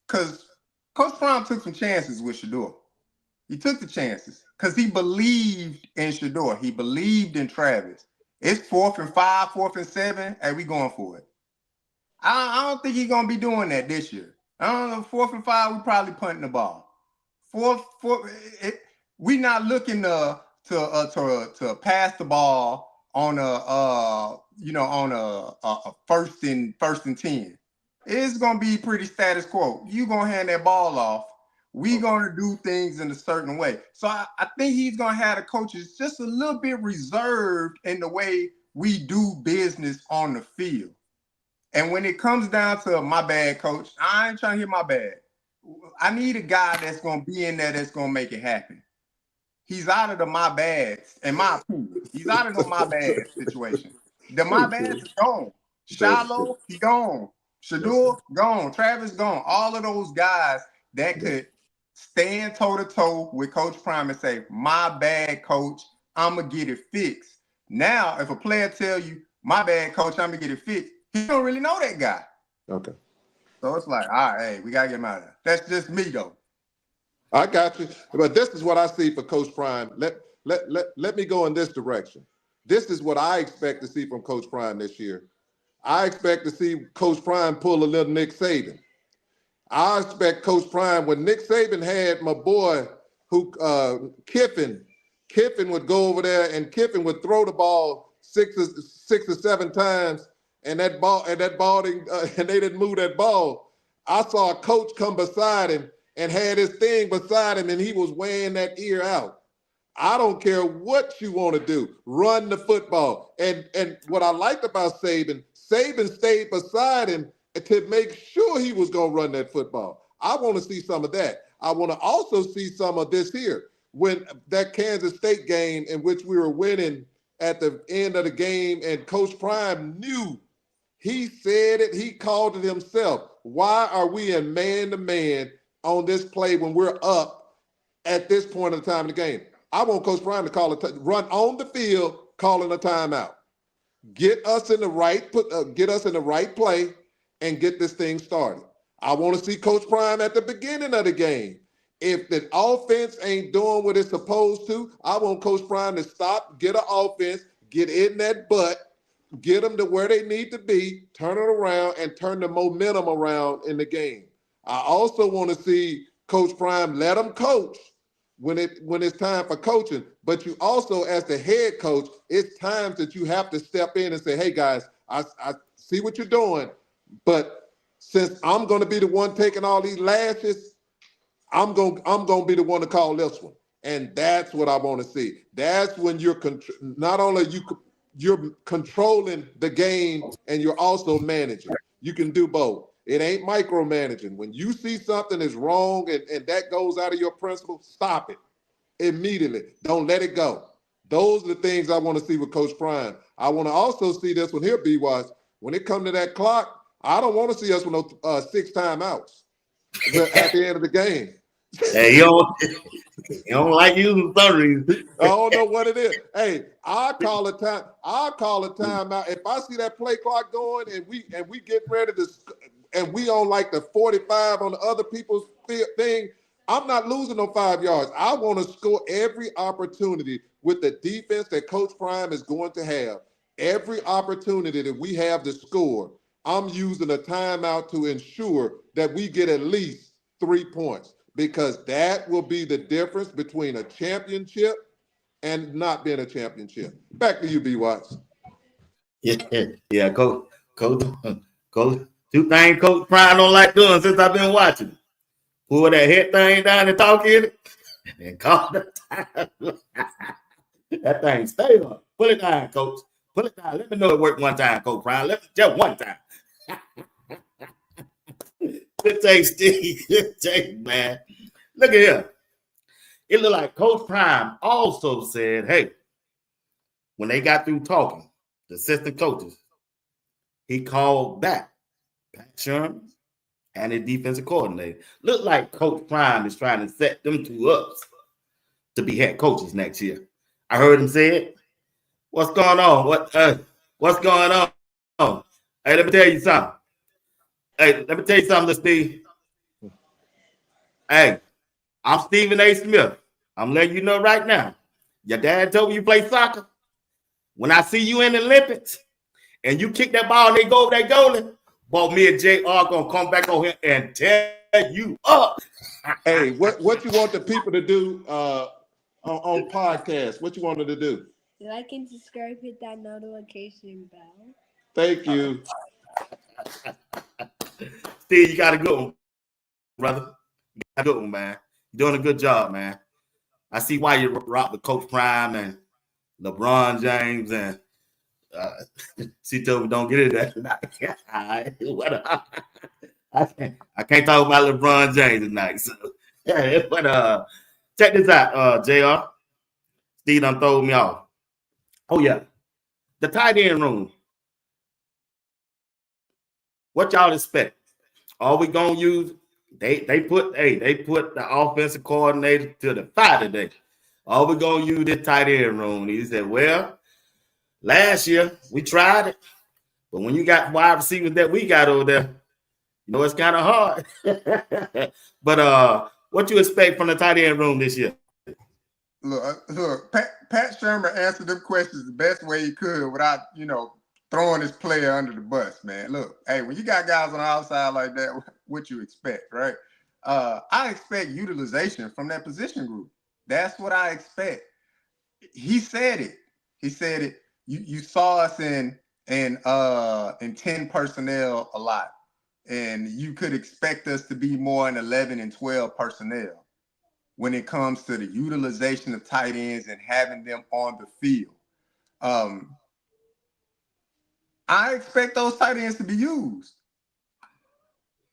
Because Coach Prime took some chances with Shedeur. He took the chances because he believed in Shedeur. He believed in Travis. It's 4th and 5, 4th and 7. Hey, we going for it. I don't think he's going to be doing that this year. I don't know, 4th and 5, we probably punting the ball. We not looking to pass the ball on a 1st and 10. it's gonna be pretty status quo. You gonna hand that ball off. We gonna do things in a certain way. So I think he's gonna have the coaches just a little bit reserved in the way we do business on the field. And when it comes down to my bad, coach, I ain't trying to hear my bad. I need a guy that's gonna be in there that's gonna make it happen. He's out of the my bads, in my opinion. He's out of the my bad situation. The my bads is gone. Shiloh, he gone. Shador, gone. Travis, gone. All of those guys that could stand toe-to-toe with Coach Prime and say, my bad, coach, I'm going to get it fixed. Now, if a player tell you, my bad, coach, I'm going to get it fixed, he don't really know that guy. Okay. So it's like, all right, hey, we got to get him out of there. That's just me, though. I got you. But this is what I see for Coach Prime. Let me go in this direction. This is what I expect to see from Coach Prime this year. I expect to see Coach Prime pull a little Nick Saban. I expect Coach Prime, when Nick Saban had my boy who Kiffin would go over there and Kiffin would throw the ball six or seven times and that ball and they didn't move that ball. I saw a coach come beside him and had his thing beside him and he was weighing that ear out. I don't care what you want to do, run the football. And what I liked about Saban stayed beside him to make sure he was going to run that football. I want to see some of that. I want to also see some of this here. When that Kansas State game in which we were winning at the end of the game and Coach Prime knew, he said it, he called it himself. Why are we in man-to-man on this play when we're up at this point of the time in the game? I want Coach Prime to call it, run on the field, calling a timeout. Get us in the right play and get this thing started. I want to see Coach Prime at the beginning of the game. If the offense ain't doing what it's supposed to, I want Coach Prime to stop, get an offense, get in that butt, get them to where they need to be, turn it around, and turn the momentum around in the game. I also want to see Coach Prime let them coach when it's time for coaching. But you also, as the head coach, it's times that you have to step in and say, hey, guys, I see what you're doing, but since I'm going to be the one taking all these lashes, I'm going to be the one to call this one. And that's what I want to see. That's when you're not only you're controlling the game and you're also managing. You can do both. It ain't micromanaging. When you see something is wrong and that goes out of your principle, stop it immediately. Don't let it go. Those are the things I want to see with Coach Prime. I want to also see this one here, BWatts. When it comes to that clock, I don't want to see us with no 6 timeouts at the end of the game. Hey, you don't like using thirties. I don't know what it is. Hey, I'll call a timeout. If I see that play clock going and we get ready to, and we on like the 45 on the other people's thing, I'm not losing no 5 yards. I want to score every opportunity with the defense that Coach Prime is going to have. Every opportunity that we have to score, I'm using a timeout to ensure that we get at least 3 points, because that will be the difference between a championship and not being a championship. Back to you, BWatts. Yeah, coach. Two things Coach Prime don't like doing since I've been watching. Pull that head thing down and talk in it, and call the time. That thing stay on. Pull it down, Coach. Pull it down. Let me know it worked one time, Coach Prime. Just one time. Good take, Steve. Good take, man. Look at here. It looked like Coach Prime also said, hey, when they got through talking, the assistant coaches, he called back Pat Sherman and his defensive coordinator. Look like Coach Prime is trying to set them two up to be head coaches next year. I heard him say it. What's going on? What's going on? Hey, let me tell you something. Steve. Hey, I'm Stephen A. Smith. I'm letting you know right now. Your dad told you play soccer. When I see you in the Olympics and you kick that ball and they go over that goalie, boy, me and JR gonna come back on here and tear you up. Hey, what you want the people to do on podcast? What you want them to do? Like and subscribe, hit that notification bell. Thank you. Steve, you got a good one, brother. You got a good one, man. You're doing a good job, man. I see why you rock with Coach Prime and LeBron James and see Toby don't get it that tonight. I can't talk about LeBron James tonight. So but check this out, JR. Steve done told me off. Oh yeah. The tight end room. What y'all expect? Are we gonna use they put the offensive coordinator to the fire today. Are we gonna use this tight end room? He said, well, last year we tried it, but when you got wide receivers that we got over there, you know it's kind of hard. But what you expect from the tight end room this year? Look, Pat Shermer answered them questions the best way he could without, throwing his player under the bus, man. Look, hey, when you got guys on the outside like that, what you expect, right? I expect utilization from that position group. That's what I expect. He said it. He said it. You saw us in 10 personnel a lot, and you could expect us to be more in 11 and 12 personnel when it comes to the utilization of tight ends and having them on the field. I expect those tight ends to be used.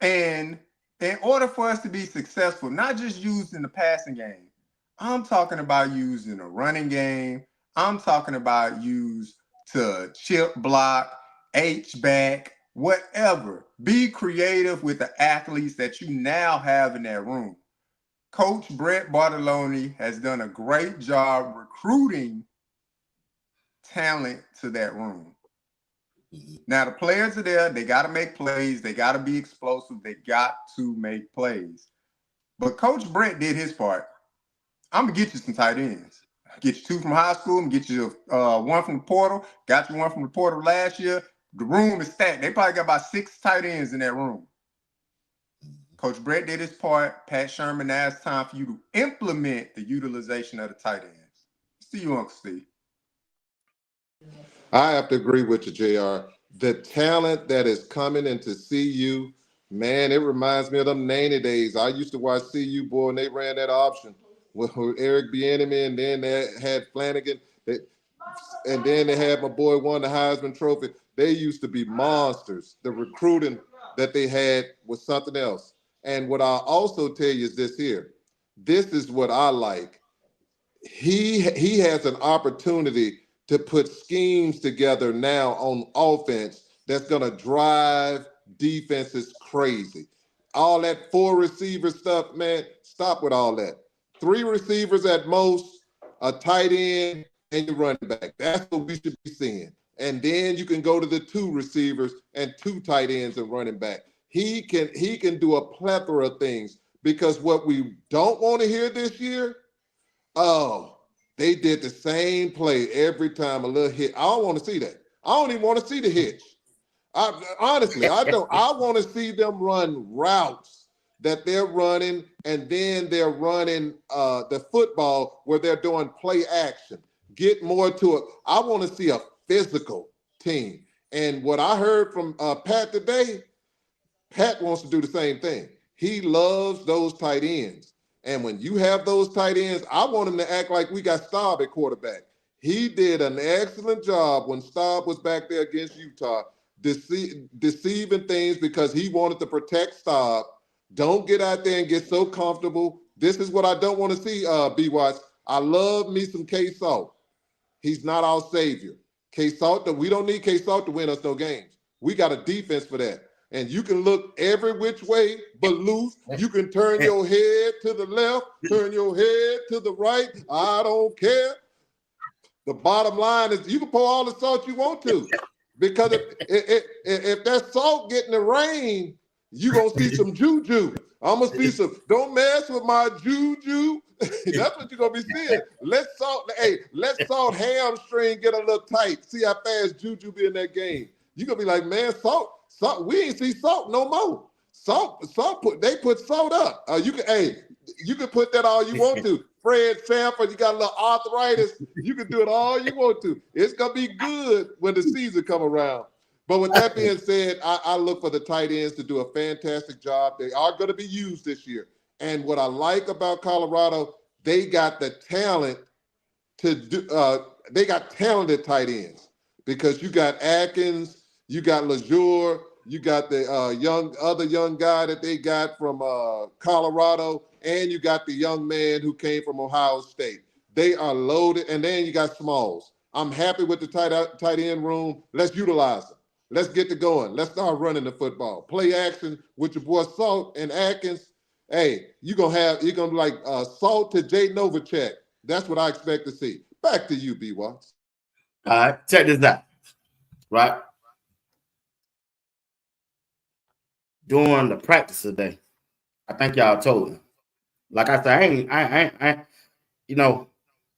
And in order for us to be successful, not just used in the passing game, I'm talking about used in a running game. I'm talking about used to chip block, H-back, whatever. Be creative with the athletes that you now have in that room. Coach Brett Bartolone has done a great job recruiting talent to that room. Now, the players are there. They got to make plays. They got to be explosive. They got to make plays. But Coach Brett did his part. I'm going to get you some tight ends. Get you 2 from high school. I'm going to get you 1 from the portal. Got you 1 from the portal last year. The room is stacked. They probably got about 6 tight ends in that room. Coach Brett did his part. Pat Shermer, now it's time for you to implement the utilization of the tight ends. See you, Uncle Steve. I have to agree with you, JR. The talent that is coming into CU, man, it reminds me of them 90 days. I used to watch CU, boy, and they ran that option with Eric Bieniemy, and then they had Flanagan, and then they had my boy won the Heisman Trophy. They used to be monsters. The recruiting that they had was something else. And what I'll also tell you is this here. This is what I like. He has an opportunity to put schemes together now on offense that's going to drive defenses crazy. All that 4 receiver stuff, man, stop with all that. 3 receivers at most, a tight end, and your running back. That's what we should be seeing. And then you can go to the 2 receivers and 2 tight ends and running back. He can do a plethora of things, because what we don't want to hear this year, they did the same play every time, a little hit. I don't want to see that. I don't even want to see the hitch. Honestly, I don't. I want to see them run routes that they're running, and then they're running the football where they're doing play action. Get more to it. I want to see a physical team. And what I heard from Pat today, Pat wants to do the same thing. He loves those tight ends. And when you have those tight ends, I want him to act like we got Staub at quarterback. He did an excellent job when Staub was back there against Utah, deceiving things because he wanted to protect Staub. Don't get out there and get so comfortable. This is what I don't want to see, BWatts. I love me some K-Salt. He's not our savior. K-Salt, we don't need K-Salt to win us no games. We got a defense for that. And you can look every which way but loose. You can turn your head to the left, turn your head to the right. I don't care. The bottom line is you can pour all the salt you want to, because if that salt get in the rain, you're going to see some juju. I'm going to see some, don't mess with my juju. That's what you're going to be seeing. Let Salt hamstring get a little tight. See how fast Juju be in that game. You're going to be like, man, Salt, we ain't see Salt no more. They put Salt up. You can put that all you want to. Fred Sanford, you got a little arthritis. You can do it all you want to. It's going to be good when the season come around. But with that being said, I look for the tight ends to do a fantastic job. They are going to be used this year. And what I like about Colorado, they got the talent to do. They got talented tight ends because you got Atkins, you got LeJure, you got the other young guy that they got from Colorado, and you got the young man who came from Ohio State. They are loaded, and then you got Smalls. I'm happy with the tight end room. Let's utilize them. Let's get to going. Let's start running the football. Play action with your boy Salt and Atkins. Hey, you're gonna be like Salt to Jay Novacek. That's what I expect to see. Back to you, BWatts. All right, check this out. Right. During the practice today, I think y'all told me. Like I said, I you know,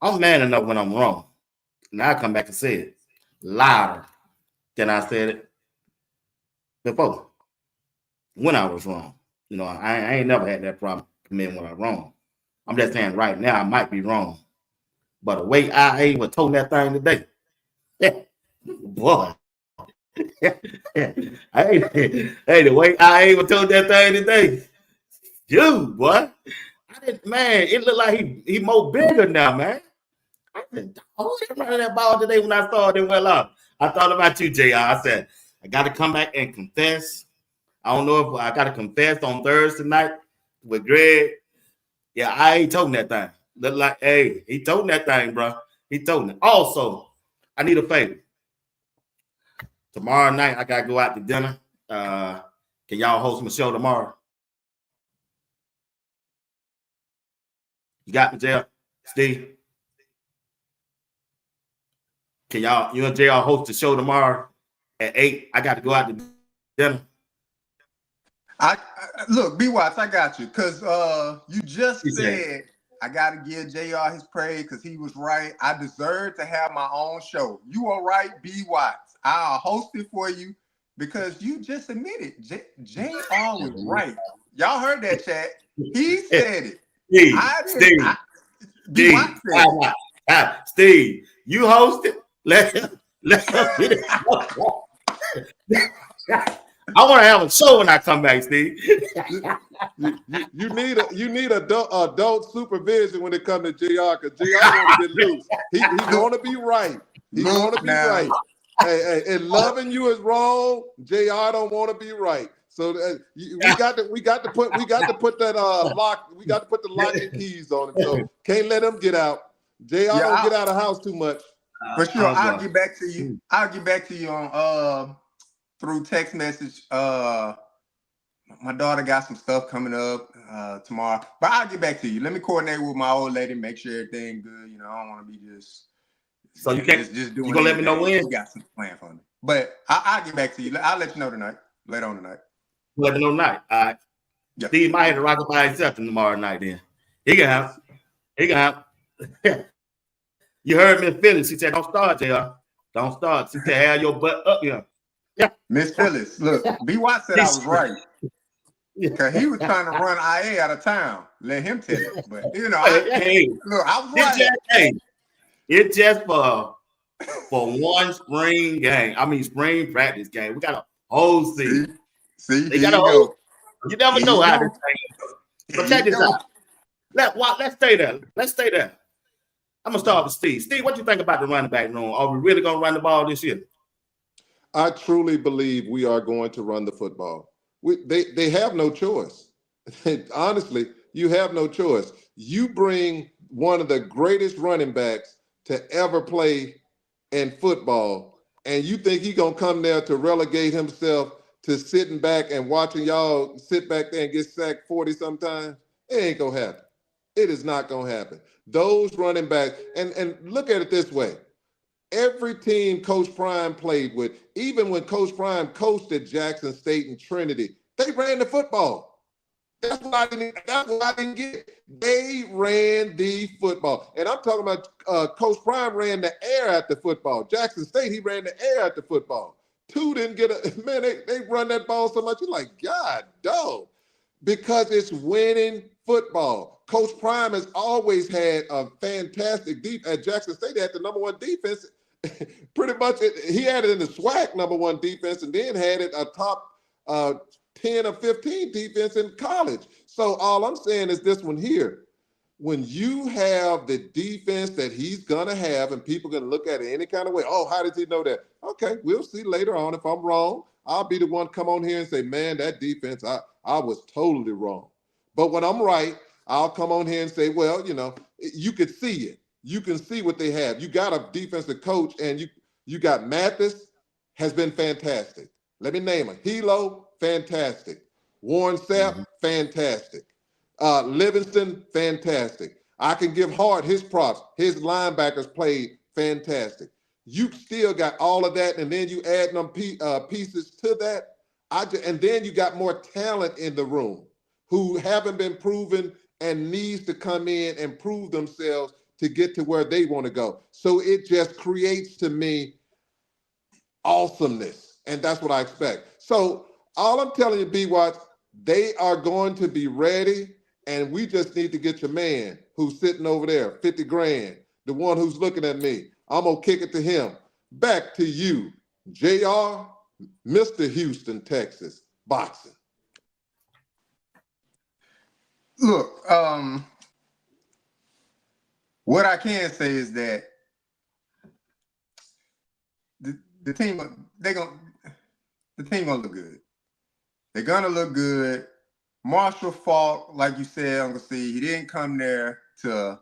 I'm man enough when I'm wrong. Now I come back and say it louder than I said it before when I was wrong. You know, I ain't never had that problem committing when I'm wrong. I'm just saying right now I might be wrong. But the way I was told that thing today, boy. Hey, the way I was told that thing today, dude, boy. Man, it looked like he more bigger now, man. I said, oh, he running that ball today when I saw it well off. I thought about you, JR. I said, I got to come back and confess. I don't know if I got to confess on Thursday night with Greg. Yeah, I ain't told that thing. Look like, hey, he told that thing, bro. He told it. Also, I need a favor. Tomorrow night, I got to go out to dinner. Can y'all host my show tomorrow? You got me, JR? Steve? Can you and JR host the show tomorrow at 8? I got to go out to dinner. I look, BWatts, I got you. Because you just said I got to give JR his praise because he was right. I deserve to have my own show. You are right, BWatts. I'll host it for you because you just admitted JR was right. Y'all heard that, chat. He said it. Steve, you host it. Let him get it. I want to have a show when I come back, Steve. you need adult supervision when it comes to JR because JR want to get loose. He's going to be right. He's going to be right. Hey, and loving you is wrong. JR don't want to be right. So we got to put that lock. We got to put the lock and keys on him. So can't let him get out. JR don't get out of the house too much. For sure, I'll get back to you. I'll get back to you on through text message. My daughter got some stuff coming up tomorrow, but I'll get back to you. Let me coordinate with my old lady, make sure everything good. You know, I don't want to be just. So you can't. Just doing. You gonna let me know when? You got some plan for me, but I'll get back to you. I'll let you know tonight. Later on tonight. Let me know tonight. All right. Yep. Steve might have to rock it by himself tomorrow night. Then he can have. You heard Miss Phyllis. She said, "Don't start, JR. Don't start." She said, "Have your butt up here." Yeah. Miss Phyllis, look, BWatts said I was right. Because he was trying to run IA out of town. Let him tell it. But, you know, I was right. It's just for one spring game. I mean, spring practice game. We got a whole season. See, they got a whole. You never know how this thing is. But check this out. Let's stay there. I'm going to start with Steve. Steve, what do you think about the running back room? Are we really going to run the ball this year? I truly believe we are going to run the football. They have no choice. Honestly, you have no choice. You bring one of the greatest running backs to ever play in football, and you think he's going to come there to relegate himself to sitting back and watching y'all sit back there and get sacked 40 sometimes? It ain't going to happen. It is not going to happen. Those running backs, and look at it this way. Every team Coach Prime played with, even when Coach Prime coached at Jackson State and Trinity, they ran the football. That's what I didn't get. They ran the football. And I'm talking about Coach Prime ran the air at the football. Jackson State, he ran the air at the football. Two didn't get man, they run that ball so much. You're like, God, dog. Because it's winning football. Coach Prime has always had a fantastic defense. At Jackson State, they had the number one defense pretty much he had it in the SWAC #1 defense, and then had it a top 10 or 15 defense in college. So all I'm saying is this one here. When you have the defense that he's going to have, and people are going to look at it any kind of way, oh, how does he know that? Okay, we'll see later on. If I'm wrong, I'll be the one to come on here and say, man, that defense, I was totally wrong. But when I'm right, I'll come on here and say, well, you could see it. You can see what they have. You got a defensive coach, and you got Mathis has been fantastic. Let me name him. Hilo, fantastic. Warren Sapp, fantastic. Livingston, fantastic. I can give Hart his props. His linebackers played fantastic. You still got all of that, and then you add them pieces to that. And then you got more talent in the room who haven't been proven and needs to come in and prove themselves to get to where they want to go. So it just creates to me awesomeness, and that's what I expect. So all I'm telling you, BWatts, they are going to be ready, and we just need to get your man who's sitting over there, 50 grand, the one who's looking at me. I'm going to kick it to him. Back to you, JR, Mr. Houston, Texas, boxing. Look, what I can say is that the team gonna look good. They're gonna look good. Marshall Faulk, like you said, Uncle C, he didn't come there to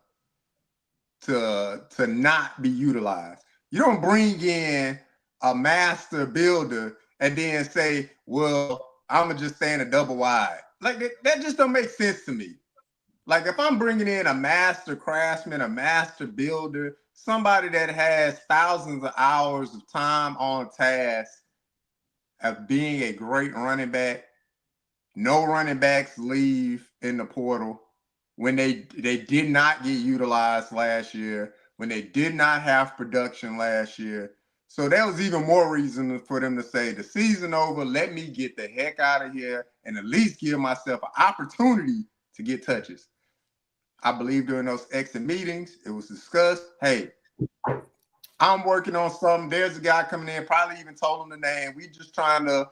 not be utilized. You don't bring in a master builder and then say, well, I'm gonna just stay in a double wide. Like that just don't make sense to me. Like if I'm bringing in a master craftsman, a master builder, somebody that has thousands of hours of time on task of being a great running back, no running backs leave in the portal when they did not get utilized last year, when they did not have production last year. So that was even more reason for them to say the season over, let me get the heck out of here and at least give myself an opportunity to get touches. I believe during those exit meetings, it was discussed, hey, I'm working on something. There's a guy coming in, probably even told him the name. We just trying to,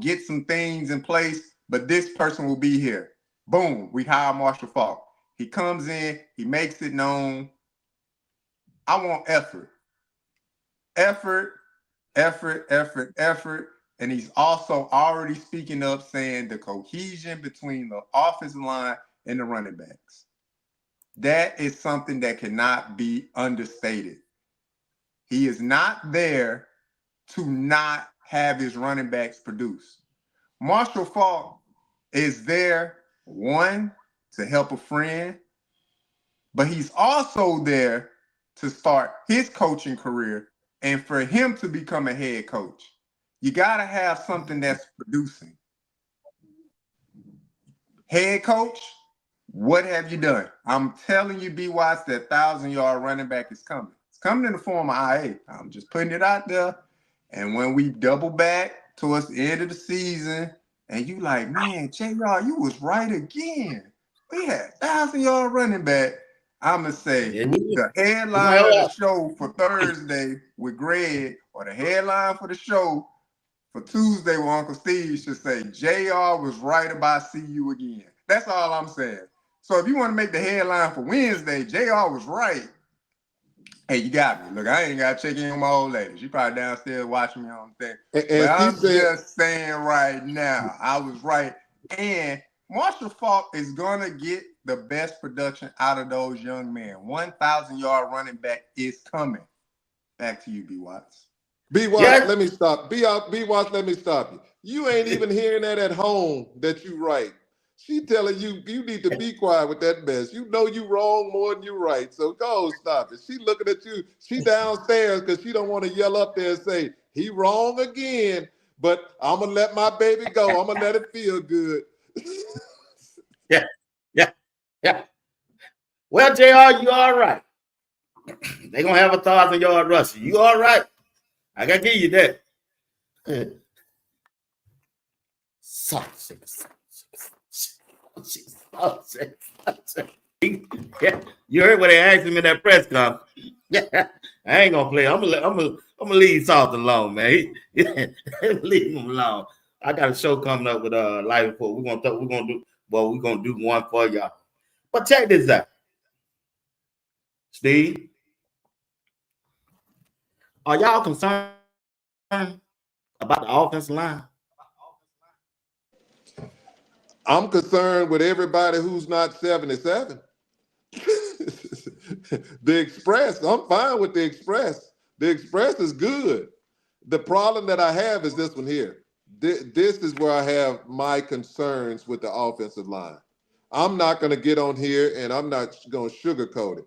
get some things in place, but this person will be here. Boom, we hire Marshall Faulk. He comes in, he makes it known. I want effort. Effort. And he's also already speaking up saying the cohesion between the offensive line and the running backs. That is something that cannot be understated. He is not there to not have his running backs produce. Marshall Faulk is there, one, to help a friend, but he's also there to start his coaching career and for him to become a head coach. You got to have something that's producing. Head coach, what have you done? I'm telling you, BWatts, that 1,000-yard running back is coming. It's coming in the form of IA. I'm just putting it out there. And when we double back towards the end of the season, and you like, man, JR, you was right again. We had 1,000-yard running back. I'm going to say the headline of the show for Thursday with Greg, or the headline for the show for Tuesday with Uncle Steve should say, JR was right about see you again. That's all I'm saying. So if you want to make the headline for Wednesday, JR was right. Hey, you got me. Look, I ain't got to check in on my old lady. She probably downstairs watching me on the thing. But I'm just saying right now, I was right. And Marshall Faulk is going to get the best production out of those young men. 1,000-yard running back is coming. Back to you, BWatts. BWatts, let me stop. BWatts, let me stop you. You ain't even hearing that at home that you right. She telling you need to be quiet with that mess. You know you wrong more than you right. So go stop it. She looking at you. She downstairs because she don't want to yell up there and say, he wrong again. But I'm going to let my baby go. I'm going to let it feel good. Yeah. Well, JR, you all right. They're going to have 1,000-yard rushing. You all right. I got to give you that. Yeah, you heard what they asked him in that press conference. Yeah. I ain't gonna play. I'm gonna leave Sauce alone, man. Leave him alone. I got a show coming up with Live Report. We're gonna do one for y'all. But check this out, Steve. Are y'all concerned about the offensive line? I'm concerned with everybody who's not 77. The Express, I'm fine with the Express. The Express is good. The problem that I have is this one here. This is where I have my concerns with the offensive line. I'm not going to get on here and I'm not going to sugarcoat it.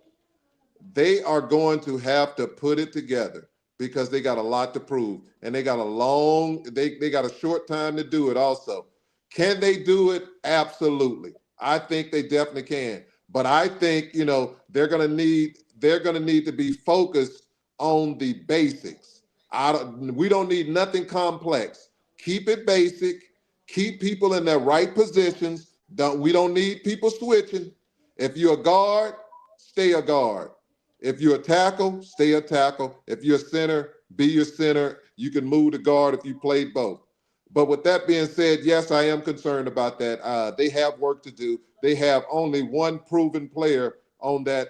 They are going to have to put it together because they got a lot to prove and they got they got a short time to do it also. Can they do it? Absolutely. I think they definitely can. But I think, they're going to need to be focused on the basics. We don't need nothing complex. Keep it basic. Keep people in their right positions. We don't need people switching. If you're a guard, stay a guard. If you're a tackle, stay a tackle. If you're a center, be your center. You can move to guard if you played both. But with that being said, yes, I am concerned about that. They have work to do. They have only one proven player on that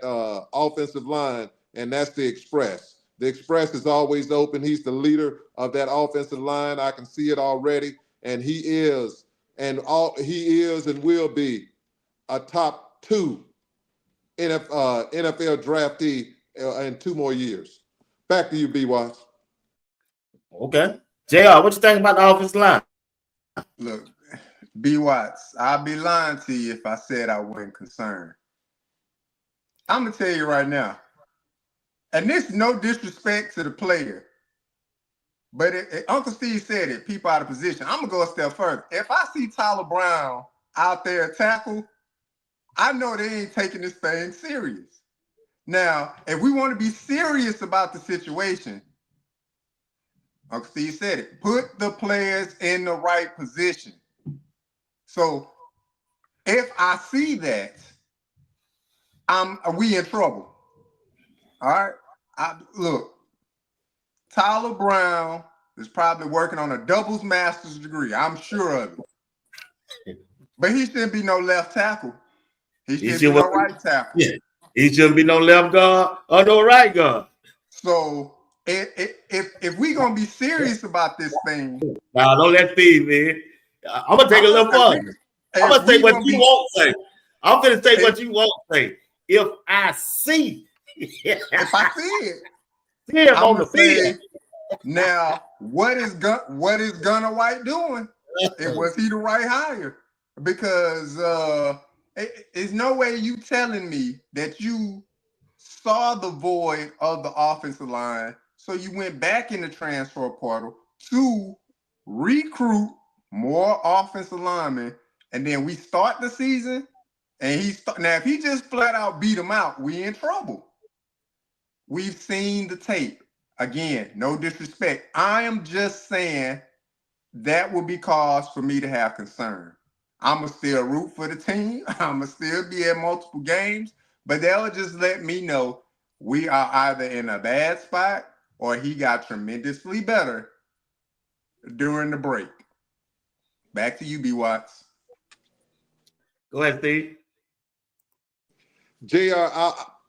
offensive line, and that's the Express. The Express is always open. He's the leader of that offensive line. I can see it already, and he is and will be a top 2 NFL draftee in 2 more years. Back to you, BWatts. Okay. JR, what you think about the offensive line? Look, BWatts, I'd be lying to you if I said I wasn't concerned. I'm going to tell you right now, and this is no disrespect to the player, but Uncle Steve said it, people out of position. I'm going to go a step further. If I see Tyler Brown out there at tackle, I know they ain't taking this thing serious. Now, if we want to be serious about the situation, Uncle Steve said it, put the players in the right position. So if I see that, we in trouble. All right. Look, Tyler Brown is probably working on a doubles master's degree. I'm sure of it. But he shouldn't be no left tackle. He shouldn't be no right tackle. Yeah. He shouldn't be no left guard or no right guard. So if we're gonna be serious about this thing, now don't let Steve, man. I'm gonna take a little further. I'm gonna say what you won't say. I'm gonna say what you won't say. If I see, if I see it, him on the field. Now, what is Gunnar White doing? And was he the right hire? Because there's no way you telling me that you saw the void of the offensive line, so you went back in the transfer portal to recruit more offensive linemen, and then we start the season, and now if he just flat out beat him out, we in trouble. We've seen the tape. Again, no disrespect. I am just saying that would be cause for me to have concern. I'm going to still root for the team. I'm going to still be at multiple games, but they'll just let me know we are either in a bad spot or he got tremendously better during the break. Back to you, BWatts. Go ahead, Steve. JR,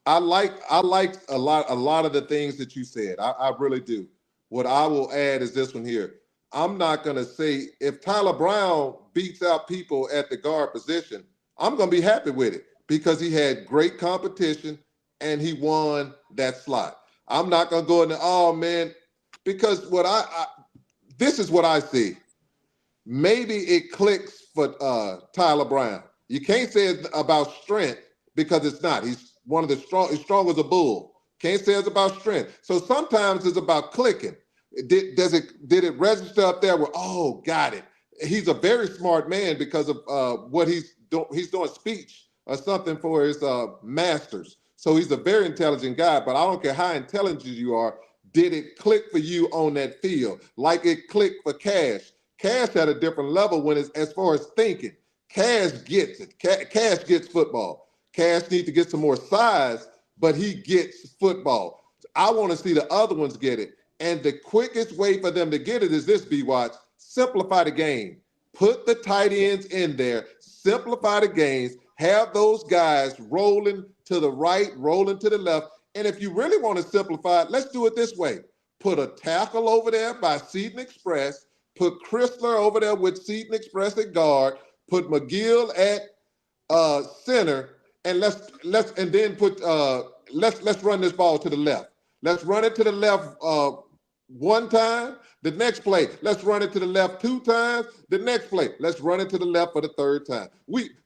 I like a lot of the things that you said. I really do. What I will add is this one here. I'm not going to say if Tyler Brown beats out people at the guard position, I'm going to be happy with it because he had great competition and he won that slot. I'm not going to go into, oh man, because this is what I see. Maybe it clicks for Tyler Brown. You can't say it's about strength because it's not. He's one of the strong as a bull. Can't say it's about strength. So sometimes it's about clicking. Did it register up there where, oh, got it. He's a very smart man because of what he's doing. He's doing speech or something for his masters. So he's a very intelligent guy, but I don't care how intelligent you are. Did it click for you on that field? Like it clicked for Cash. Cash at a different level as far as thinking. Cash gets it. Cash gets football. Cash needs to get some more size, but he gets football. I want to see the other ones get it. And the quickest way for them to get it is this, BWatts. Simplify the game. Put the tight ends in there. Simplify the games. Have those guys rolling to the right, rolling to the left. And if you really want to simplify it, let's do it this way. Put a tackle over there by Seton Express. Put Chrysler over there with Seton Express at guard. Put McGill at center, and let's run this ball to the left. Let's run it to the left one time. The next play, let's run it to the left 2 times. The next play, let's run it to the left for the 3rd time.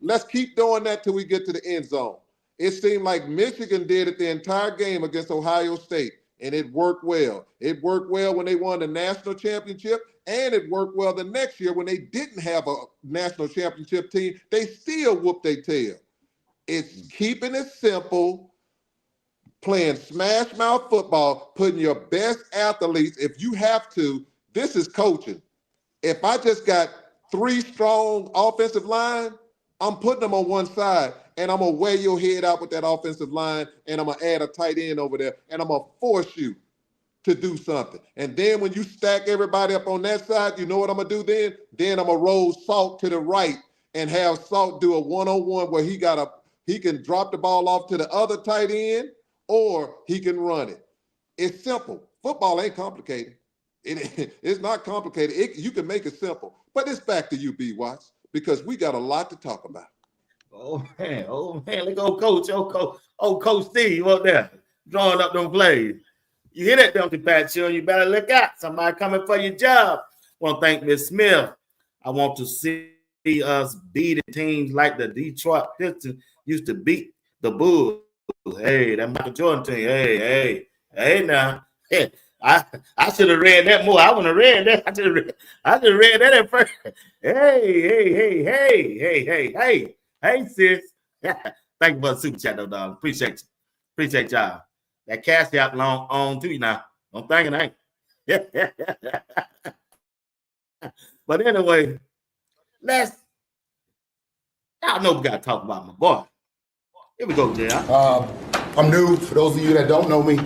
Let's keep doing that till we get to the end zone. It seemed like Michigan did it the entire game against Ohio State, and it worked well. It worked well when they won the national championship, and it worked well the next year when they didn't have a national championship team. They still whooped their tail. It's keeping it simple, playing smash mouth football, putting your best athletes, if you have to. This is coaching. If I just got 3 strong offensive line, I'm putting them on one side, and I'm going to wear your head out with that offensive line, and I'm going to add a tight end over there, and I'm going to force you to do something. And then when you stack everybody up on that side, you know what I'm going to do then? Then I'm going to roll Salt to the right and have Salt do a one-on-one where he can drop the ball off to the other tight end, or he can run it. It's simple. Football ain't complicated. It's not complicated. You can make it simple. But it's back to you, BWatts, because we got a lot to talk about. Oh man, look old coach, old coach Steve up there drawing up them plays. You hear that, don't you, Pat? You better look out. Somebody coming for your job. I want to thank Miss Smith. I want to see us beat teams like the Detroit Pistons used to beat the Bulls. Hey, that Michael Jordan team. Hey now. Hey, I should have read that more. I wouldn't have read that. I should have read that at first. Hey, sis. Thank you for the super chat, though, dog. Appreciate y'all. That cash out long on too now. Don't think it ain't. But anyway, y'all know we gotta talk about my boy. Here we go, JR. I'm new. For those of you that don't know me,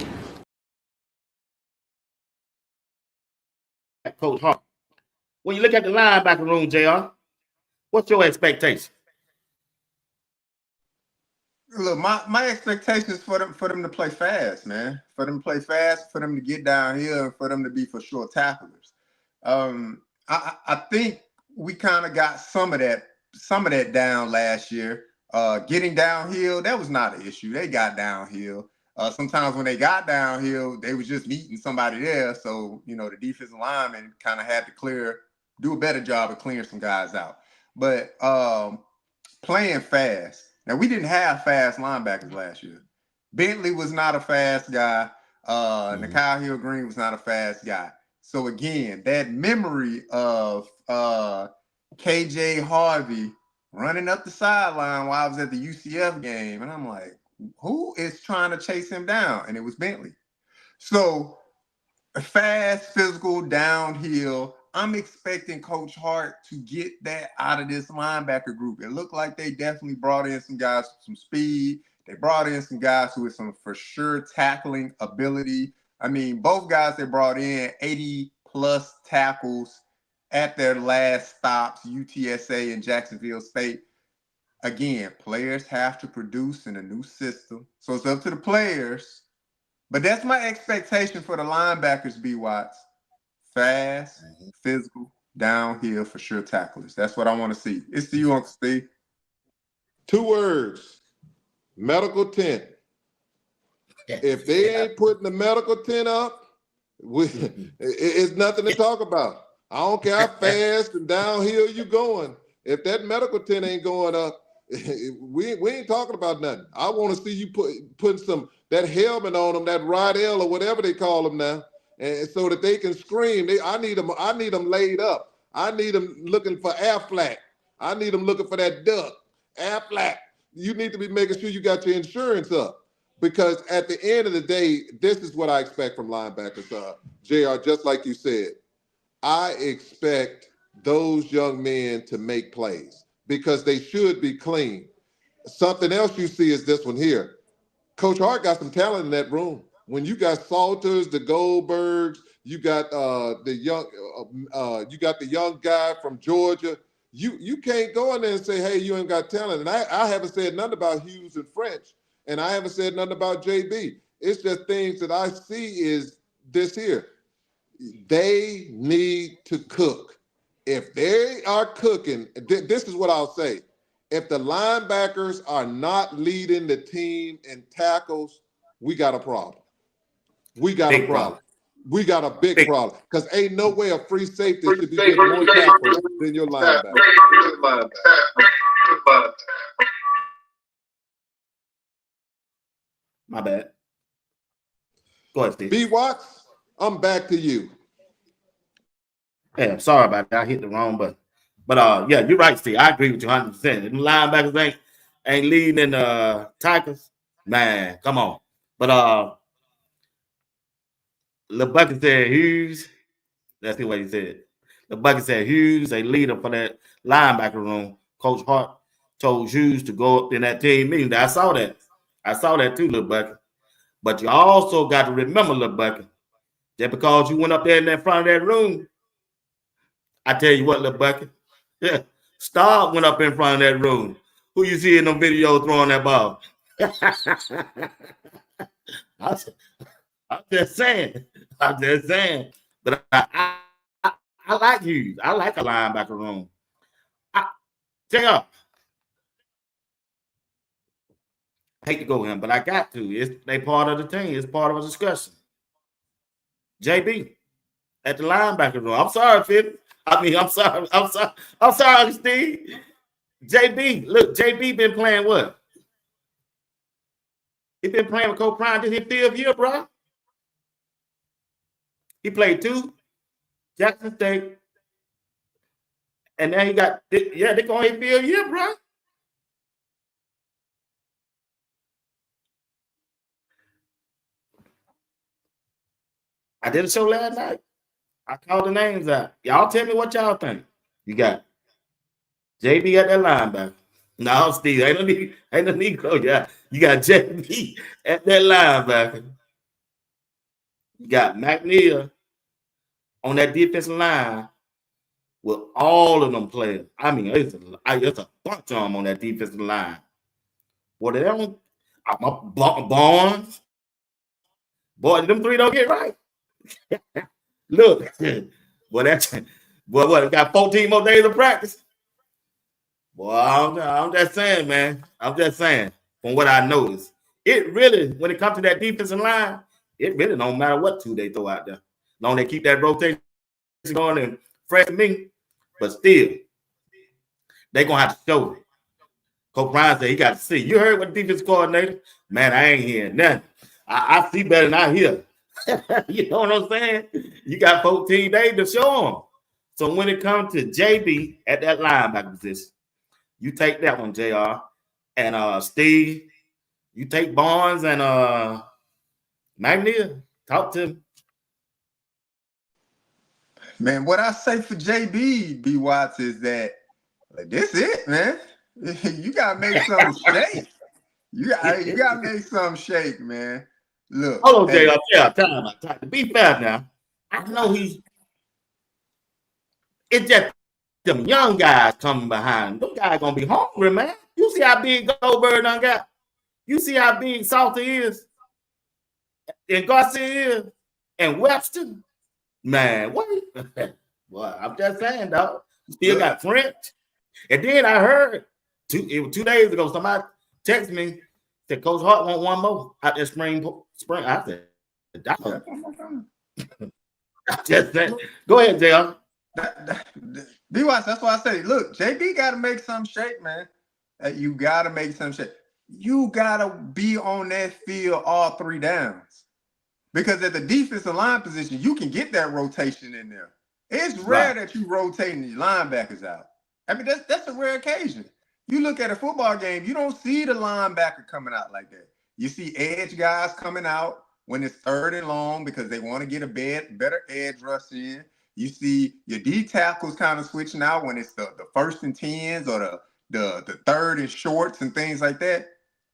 Coach Hart. When you look at the linebacker room, JR, what's your expectation? Look, my expectations for them to play fast, man. For them to play fast, for them to get downhill, and for them to be for sure tacklers. I think we kind of got some of that down last year. Getting downhill, that was not an issue. They got downhill. Sometimes when they got downhill, they was just meeting somebody there. So, the defensive lineman kind of had to do a better job of clearing some guys out. But playing fast. Now, we didn't have fast linebackers last year. Bentley was not a fast guy. Nikhil Hill-Green was not a fast guy. So, again, that memory of KJ Harvey running up the sideline while I was at the UCF game, and I'm like, who is trying to chase him down? And it was Bentley. So, fast, physical, downhill. I'm expecting Coach Hart to get that out of this linebacker group. It looked like they definitely brought in some guys with some speed. They brought in some guys who with some for sure tackling ability. I mean, both guys they brought in 80-plus tackles at their last stops, UTSA and Jacksonville State. Again, players have to produce in a new system. So it's up to the players. But that's my expectation for the linebackers, BWatts. Fast, physical, downhill, for sure tacklers. That's what I want to see. It's to you, Uncle Steve. 2 words: medical tent. If they ain't putting the medical tent up, it's nothing to talk about. I don't care how fast and downhill you going. If that medical tent ain't going up, we ain't talking about nothing. I want to see you putting that helmet on them, that Rydell or whatever they call them now. And so that they can scream. I need them laid up. I need them looking for Aflac. I need them looking for that duck. Aflac. You need to be making sure you got your insurance up. Because at the end of the day, this is what I expect from linebackers, JR, just like you said. I expect those young men to make plays because they should be clean. Something else you see is this one here. Coach Hart got some talent in that room. when you got Salters, the Goldbergs, you got the young guy from Georgia. You can't go in there and say, hey, you ain't got talent. And I haven't said nothing about Hughes and French, and I haven't said nothing about JB. It's just things that I see is this here. They need to cook. If they are cooking, this is what I'll say. If the linebackers are not leading the team in tackles, we got a problem. We got a problem. We got a big problem. Because ain't no way a free safety should be getting more tackles than your linebacker. My bad. Go ahead, Steve. BWatts, I'm back to you. Hey, I'm sorry about that. I hit the wrong button. But yeah, you're right, Steve. I agree with you 100%. Them linebackers ain't leading in tackles. Man, come on. But LeBucket said Hughes. That's the way he said. LeBucket said Hughes, a leader for that linebacker room. Coach Hart told Hughes to go up in that team meeting. I saw that. I saw that too, LeBucket. But you also got to remember, LeBucket, that because you went up there in that front of that room, I tell you what, LeBucket, yeah, Star went up in front of that room. Who you see in the video throwing that ball? I'm just saying. I'm just saying. But I like Hughes. I like a linebacker room. JR. Hate to go him, but I got to. They part of the team. It's part of a discussion. JB at the linebacker room. I'm sorry, Phil. I'm sorry, Steve. JB, look, JB been playing what? He been playing with Coach Prime. This his 5th year, bro. He played 2, Jackson State, and now he got, they're going to his 5th year, bro. I did a show last night. I called the names out. Y'all tell me what y'all think. You got JB at that linebacker. No, Steve, ain't no need to go. Yeah, you got JB at that linebacker. You got McNeil on that defensive line with all of them players. I mean, it's a bunch of them on that defensive line. What they don't, Barnes, boy, them 3 don't get right. Look, what? Got 14 more days of practice. Boy, I'm just saying, man. I'm just saying. From what I noticed, it really, when it comes to that defensive line, it really don't matter what 2 they throw out there. As long as they keep that rotation going and fresh me, but still, they're gonna have to show it. Coach Ryan said he got to see. You heard what the defense coordinator? Man, I ain't hearing nothing. I see better than I hear. You know what I'm saying? You got 14 days to show them. So when it comes to JB at that linebacker position, you take that one, JR. And Steve, you take Barnes and McNeil. Talk to him. Man, what I say for JB, BWatts, is that this it, man. You gotta make something shake. You gotta make something shake, man. Look. Hold on, JR. Yeah, time. To be fair now, I know it's just them young guys coming behind. Those guys gonna be hungry, man. You see how big Goldberg done got? You see how big Salter is? And Garcia is? And Webster? Man, what? Well, I'm just saying, dog. You still got French. And then I heard 2 days ago, somebody texted me, said Coach Hart want 1 more out there spring. I said, dog. I just said, go ahead, JR. BWatts, that's why I say, look, JB got to make some shake, man. You got to make some shake. You got to be on that field all 3 downs. Because at the defensive line position, you can get that rotation in there. It's rare that you rotating the linebackers out. I mean, that's a rare occasion. You look at a football game, you don't see the linebacker coming out like that. You see edge guys coming out when it's 3rd and long because they want to get a better edge rush in. You see your D tackles kind of switching out when it's the 1st and 10s or the 3rd and shorts and things like that.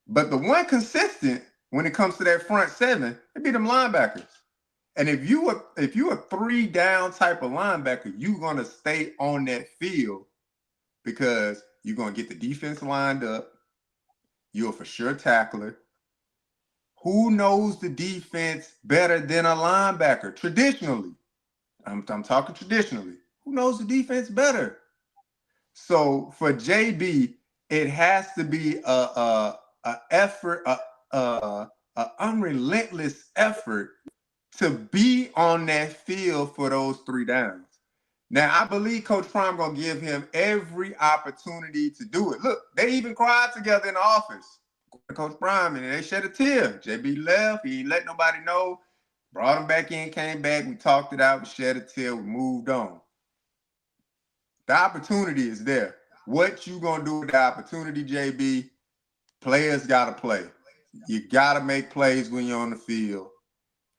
But the one consistent when it comes to that front seven, it be them linebackers. And if you a 3 down type of linebacker, you're gonna stay on that field because you're gonna get the defense lined up. You're for sure tackler. Who knows the defense better than a linebacker? Traditionally, I'm talking traditionally. Who knows the defense better? So for JB, it has to be a effort, a unrelentless effort to be on that field for those 3 downs. Now, I believe Coach Prime gonna give him every opportunity to do it. Look, they even cried together in the office. Coach Prime, and they shed a tear. JB left. He ain't let nobody know. Brought him back in, came back. We talked it out. We shed a tear. We moved on. The opportunity is there. What you gonna do with the opportunity, JB? Players gotta play. You gotta make plays when you're on the field.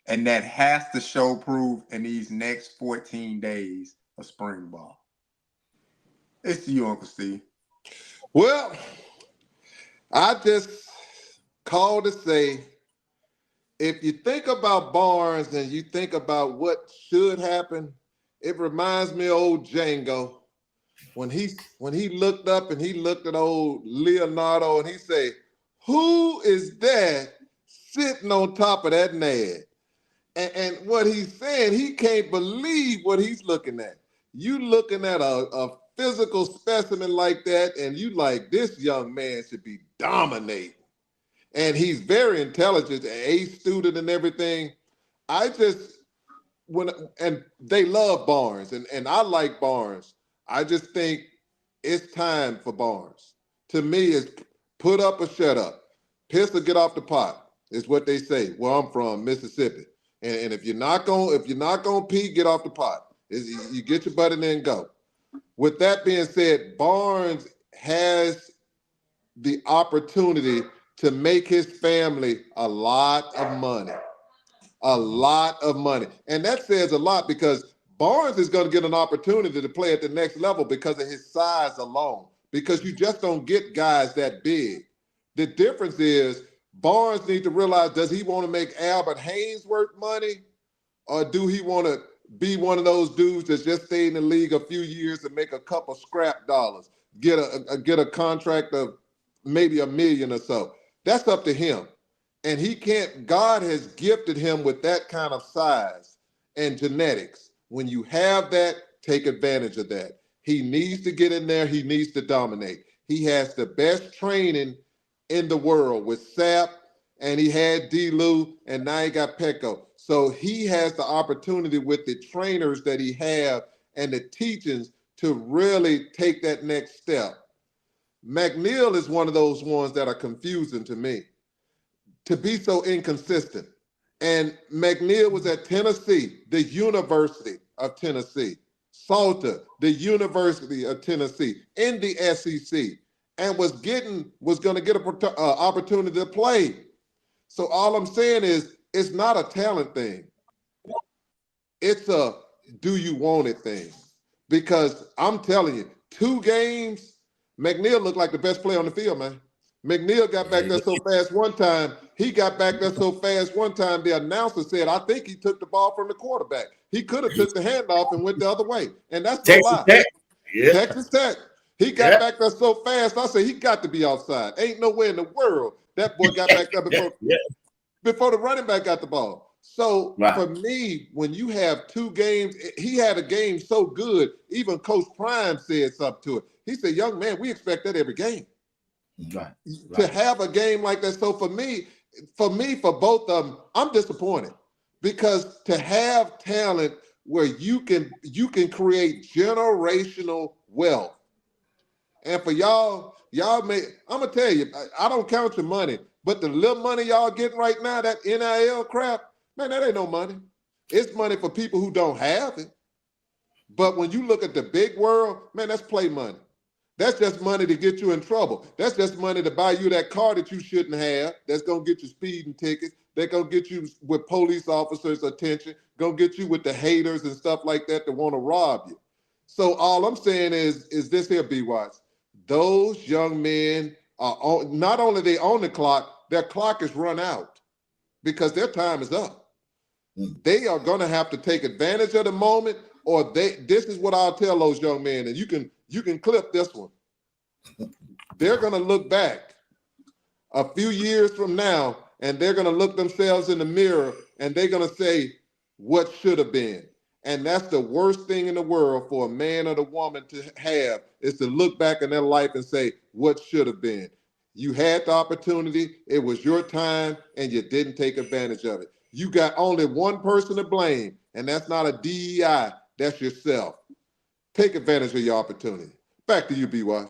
And that has to show proof in these next 14 days of spring ball. It's to you, Uncle Steve. Well, I just called to say, if you think about Barnes and you think about what should happen, it reminds me of old Django when he looked up and he looked at old Leonardo and he said, "Who is that sitting on top of that Ned?" And what he's saying, he can't believe what he's looking at. You looking at a physical specimen like that, and you like, this young man should be dominating. And he's very intelligent, an A student and everything. And they love Barnes, and I like Barnes. I just think it's time for Barnes. To me, it's put up or shut up. Piss or get off the pot is what they say. Where I'm from, Mississippi. And if you're not gonna pee, get off the pot. You get your butt in there and go. With that being said, Barnes has the opportunity to make his family a lot of money. A lot of money. And that says a lot because Barnes is going to get an opportunity to play at the next level because of his size alone. Because you just don't get guys that big. The difference is Barnes needs to realize, does he want to make Albert Haynesworth money? Or do he want to be one of those dudes that's just stayed in the league a few years and make a couple scrap dollars, get a contract of maybe $1 million or so? That's up to him. And he can't, God has gifted him with that kind of size and genetics. When you have that, take advantage of that. He needs to get in there. He needs to dominate. He has the best training in the world with Sapp, and he had D-Lou, and now he got Pecco. So he has the opportunity with the trainers that he have and the teachings to really take that next step. McNeil is one of those ones that are confusing to me, to be so inconsistent. And McNeil was at Tennessee, the University of Tennessee. Salter, the University of Tennessee, in the SEC, and was going to get an opportunity to play. So all I'm saying is, it's not a talent thing. It's a do you want it thing. Because I'm telling you, 2 games, McNeil looked like the best player on the field, man. McNeil got back there so fast one time. The announcer said, I think he took the ball from the quarterback. He could have took the handoff and went the other way. And that's no lie. Tech. Yeah. Texas Tech. He got back there so fast, I said, he got to be offside. Ain't no way in the world that boy got back there before the running back got the ball. So for me, when you have 2 games, he had a game so good, even Coach Prime said something to it. He said, young man, we expect that every game. Right. To have a game like that. So for me, for both of them, I'm disappointed because to have talent where you can create generational wealth. And for y'all may, I'm gonna tell you, I don't count your money, but the little money y'all getting right now, that NIL crap, man, that ain't no money. It's money for people who don't have it. But when you look at the big world, man, that's play money. That's just money to get you in trouble. That's just money to buy you that car that you shouldn't have. That's going to get you speeding tickets. They're going to get you with police officers' attention, going to get you with the haters and stuff like that want to rob you. So all I'm saying is this here, BWatts. Those young men are not only they on the clock, their clock is run out. because their time is up. They are going to have to take advantage of the moment, or this is what I'll tell those young men, and you can clip this one. They're going to look back a few years from now, and they're going to look themselves in the mirror, and they're going to say, what should have been? And that's the worst thing in the world for a man or the woman to have, is to look back in their life and say, what should have been? You had the opportunity, it was your time, and you didn't take advantage of it. You got only one person to blame, and that's not a DEI, that's yourself. Take advantage of your opportunity. Back to you, BWatts.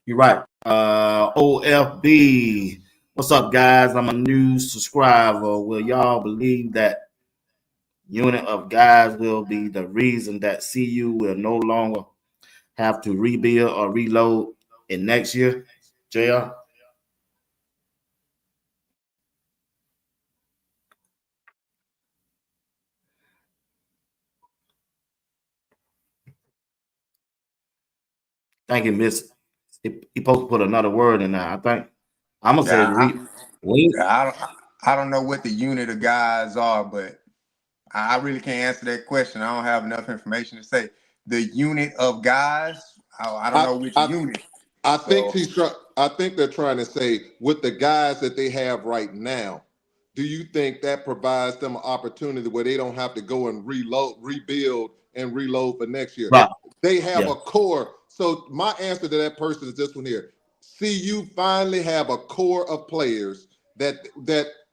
You're right. OFB. What's up, guys? I'm a new subscriber. Will y'all believe that unit of guys will be the reason that CU will no longer have to rebuild or reload in next year? JR? I think he missed. He supposed to put another word in there. I think I'm gonna say I don't know what the unit of guys are, but I really can't answer that question. I don't have enough information to say the unit of guys. I don't know which unit. I think they're trying to say, with the guys that they have right now, do you think that provides them an opportunity where they don't have to go and rebuild and reload for next year? Right. They have a core. So my answer to that person is this one here. CU finally have a core of players that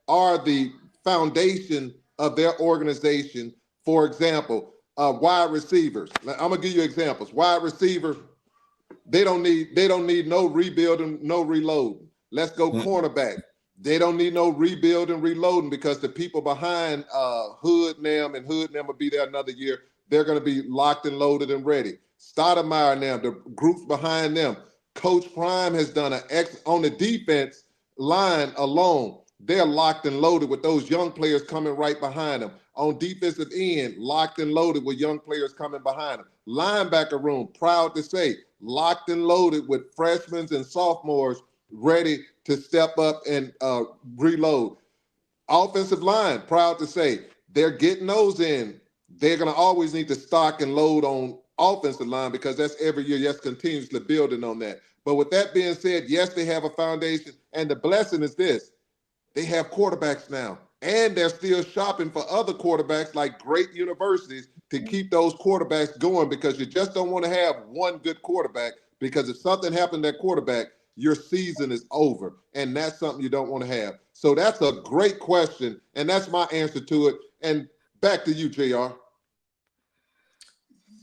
are the foundation of their organization. For example, wide receivers. I'm gonna give you examples. Wide receiver, they don't need no rebuilding, no reloading. Let's go cornerback. They don't need no rebuilding, reloading, because the people behind Hood and them will be there another year. They're going to be locked and loaded and ready. Stoudemire and them, the groups behind them. Coach Prime has done an on the defense line alone. They're locked and loaded with those young players coming right behind them. On defensive end, locked and loaded with young players coming behind them. Linebacker room, proud to say, locked and loaded with freshmen and sophomores ready to step up and reload. Offensive line, proud to say, they're getting those in. They're going to always need to stock and load on offensive line, because that's every year, yes, continuously building on that. But with that being said, yes, they have a foundation. And the blessing is this: they have quarterbacks now, and they're still shopping for other quarterbacks like great universities to keep those quarterbacks going, because you just don't want to have one good quarterback, because if something happened to that quarterback, your season is over, and that's something you don't want to have. So that's a great question, and that's my answer to it. And back to you, JR.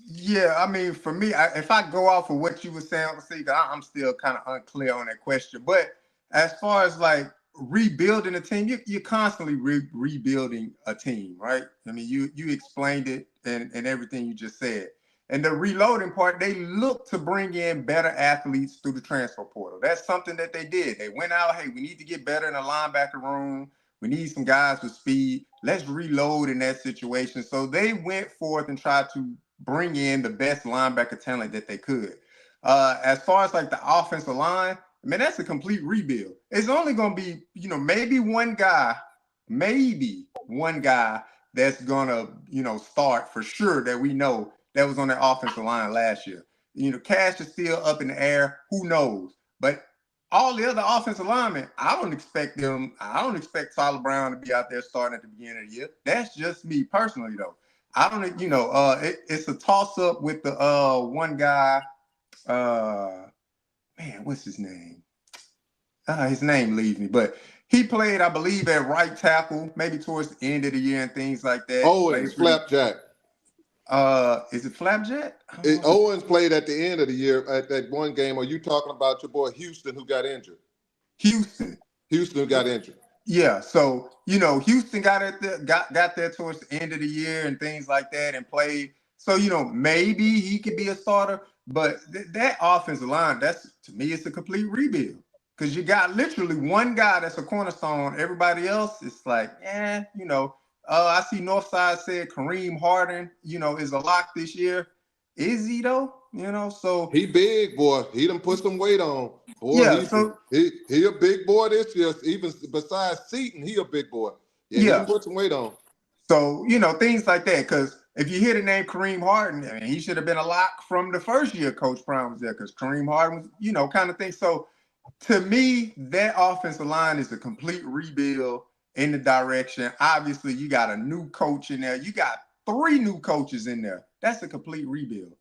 Yeah, I mean, for me, if I go off of what you were saying, see, I'm still kind of unclear on that question. But as far as like rebuilding a team, you're constantly rebuilding a team, right? I mean, you explained it and everything you just said. And the reloading part, they look to bring in better athletes through the transfer portal. That's something that they did. They went out, hey, we need to get better in the linebacker room. We need some guys with speed. Let's reload in that situation. So they went forth and tried to bring in the best linebacker talent that they could. As far as like the offensive line, I mean, that's a complete rebuild. It's only going to be, maybe one guy that's going to, start for sure, that we know that was on the offensive line last year. Cash is still up in the air. Who knows? But all the other offensive linemen, I don't expect Tyler Brown to be out there starting at the beginning of the year. That's just me personally, though. I don't, it's a toss up with the one guy. Man, what's his name? His name leaves me, but he played, I believe, at right tackle, maybe towards the end of the year and things like that. Owens, Flapjack. Is it Flapjack? Owens played at the end of the year at that one game. Are you talking about your boy Houston, who got injured? Houston got injured. Yeah, so Houston got there towards the end of the year and things like that, and played. So maybe he could be a starter, but that offensive line, to me, it's a complete rebuild, because you got literally one guy that's a cornerstone. Everybody else, it's like, I see Northside said Kareem Harden, is a lock this year. Is he though? You know, so He big, boy. He done put some weight on. Boy, yeah, so he a big boy this year. Even besides Seaton, he a big boy. Yeah, he done yeah. put some weight on. So, you know, things like that. Because if you hear the name Kareem Harden, I mean, he should have been a lock from the first year Coach Prime was there because Kareem Harden was, you know, kind of thing. So to me, that offensive line is a complete rebuild in the direction. Obviously, you got a new coach in there. You got 3 new coaches in there. That's a complete rebuild.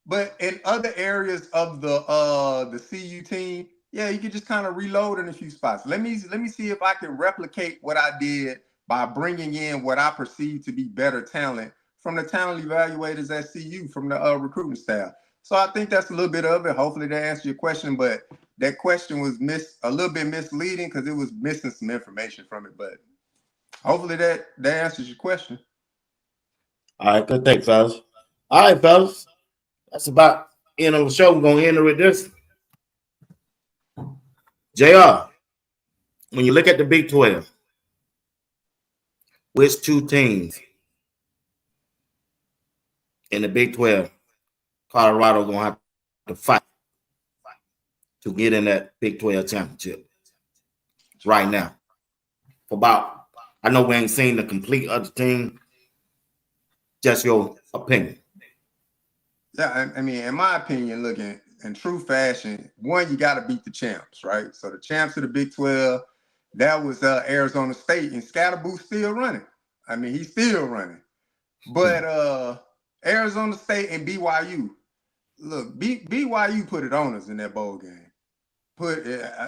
But in other areas of the CU team, yeah, you can just kind of reload in a few spots. Let me see if I can replicate what I did by bringing in what I perceive to be better talent from the talent evaluators at CU, from the recruiting staff. So I think that's a little bit of it. Hopefully that answers your question, but that question was a little bit misleading because it was missing some information from it. But hopefully that answers your question. All right, good thing, fellas. All right, fellas. That's about end of the show. We're gonna end it with this. JR, when you look at the Big 12, which 2 teams in the Big 12 Colorado gonna have to fight to get in that Big 12 championship right now? For about, I know we ain't seen the complete other team. Just your opinion. Yeah, I mean, in my opinion, looking in true fashion, one, you got to beat the champs, right? So the champs of the Big 12, that was Arizona State, and Scatterboo's still running. I mean, he's still running. But Arizona State and BYU, look, BYU put it on us in that bowl game.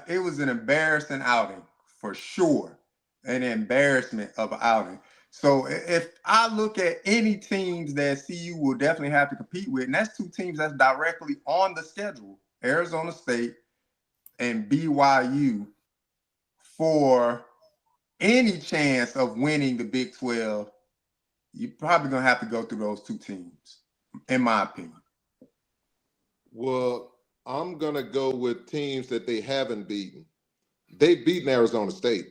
It was an embarrassing outing for sure, an embarrassment of an outing. So if I look at any teams that CU will definitely have to compete with, and that's 2 teams that's directly on the schedule, Arizona State and BYU, for any chance of winning the Big 12, you're probably going to have to go through those 2 teams, in my opinion. Well, I'm gonna go with teams that they haven't beaten. They've beaten Arizona State.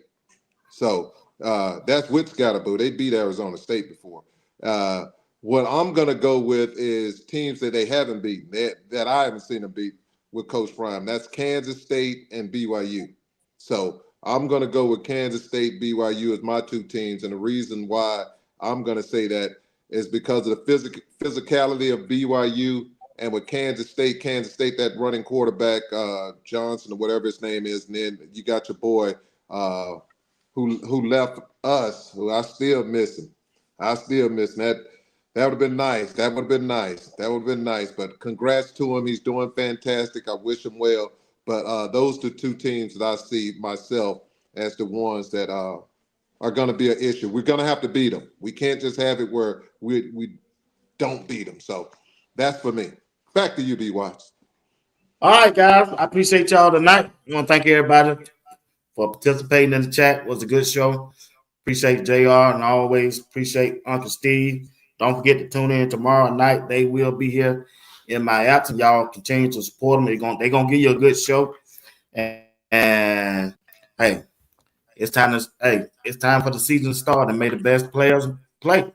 So that's with Scatterboo. They beat Arizona State before. What I'm going to go with is teams that they haven't beaten, that I haven't seen them beat with Coach Prime. That's Kansas State and BYU. So I'm going to go with Kansas State, BYU as my 2 teams. And the reason why I'm going to say that is because of the physicality of BYU. And with Kansas State, that running quarterback, Johnson or whatever his name is. And then you got your boy, who left us, who I still miss him. That. That would have been nice. That would have been nice. But congrats to him. He's doing fantastic. I wish him well. But those are 2 teams that I see myself as the ones that are going to be an issue. We're going to have to beat them. We can't just have it where we don't beat them. So that's for me. Back to you, BWatts. All right, guys. I appreciate y'all tonight. I want to thank everybody for participating in the chat. It was a good show. Appreciate JR and always appreciate Uncle Steve. Don't forget to tune in tomorrow night. They will be here in my absence. Y'all continue to support them. They're gonna give you a good show. And hey, it's time for the season to start, and may the best players play.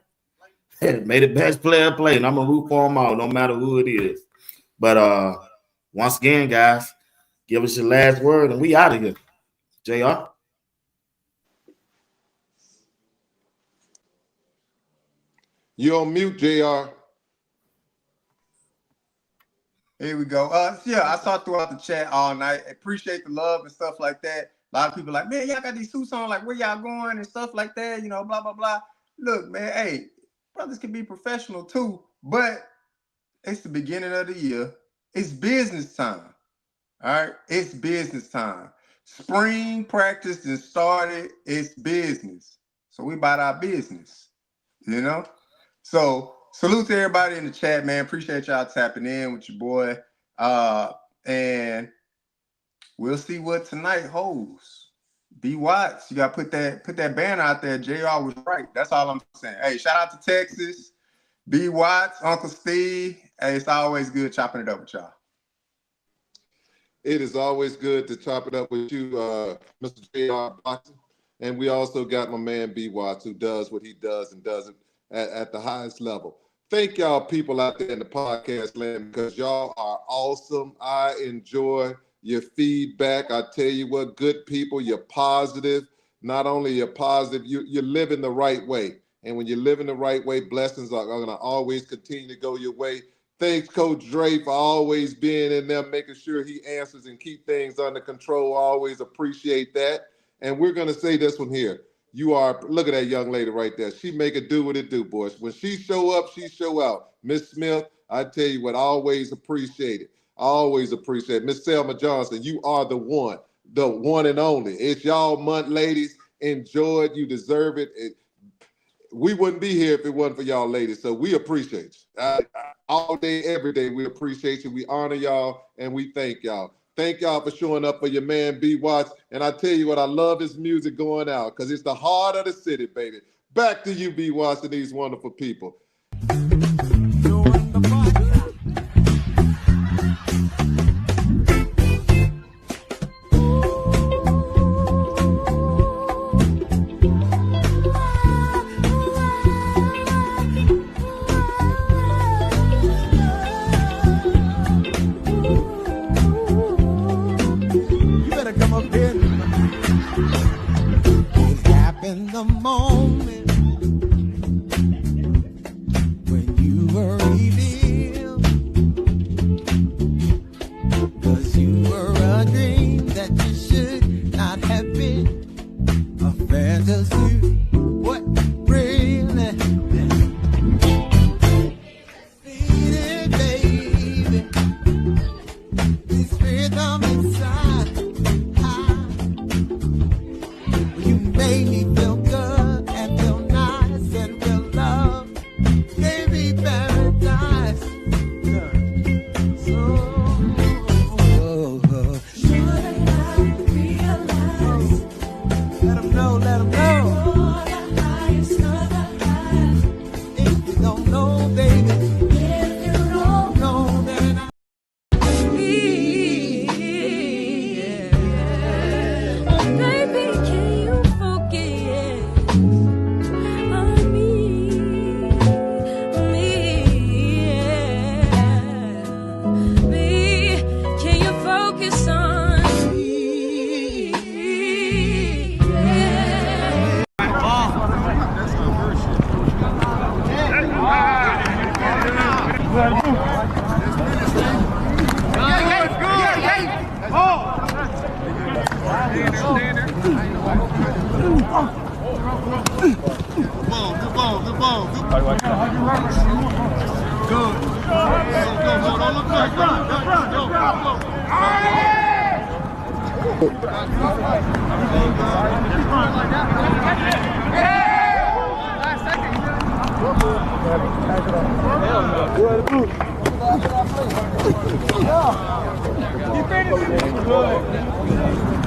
May the best player play, and I'm gonna root for them all, no matter who it is. But once again, guys, give us your last word, and we out of here. JR. You're on mute, JR. Here we go. Yeah, I saw throughout the chat all night. Appreciate the love and stuff like that. A lot of people like, man, y'all got these suits on, like where y'all going and stuff like that, you know, blah, blah, blah. Look, man, hey, brothers can be professional too, but it's the beginning of the year. It's business time. All right, it's business time. Spring practice and started. It's business. So we about our business, you know? So salute to everybody in the chat, man. Appreciate y'all tapping in with your boy. And we'll see what tonight holds. BWatts, you gotta put that banner out there. JR was right. That's all I'm saying. Hey, shout out to Texas, BWatts, Uncle Steve. Hey, it's always good chopping it up with y'all. It is always good to chop it up with you, Mr. JR Boxing. And we also got my man BWatts, who does what he does and does it at the highest level. Thank y'all people out there in the podcast land because y'all are awesome. I enjoy your feedback. I tell you what, good people, you're positive. Not only you're positive, you're living the right way. And when you're living the right way, blessings are going to always continue to go your way. Thanks, Coach Dre, for always being in there, making sure he answers and keep things under control. Always appreciate that. And we're going to say this one here. You are, look at that young lady right there. She make it do what it do, boys. When she show up, she show out. Miss Smith, I tell you what, always appreciate it. Always appreciate it. Miss Selma Johnson, you are the one and only. It's y'all month, ladies. Enjoy it. You deserve it. We wouldn't be here if it wasn't for y'all ladies. So we appreciate you. All day, every day, we appreciate you. We honor y'all, and we thank y'all. Thank y'all for showing up for your man, BWatts. And I tell you what, I love his music going out because it's the heart of the city, baby. Back to you, BWatts, and these wonderful people. In the moment when you were revealed, 'cause you were a dream that you should not have been, a fantasy. What really needed, baby, this rhythm inside. You made me feel good and feel nice and feel love. Gave me paradise. So, should I realize? Let them know, let them know. You're the highest of the high. If you don't know, baby. If you don't know, then I. Baby, can you forget me? Can you focus on me?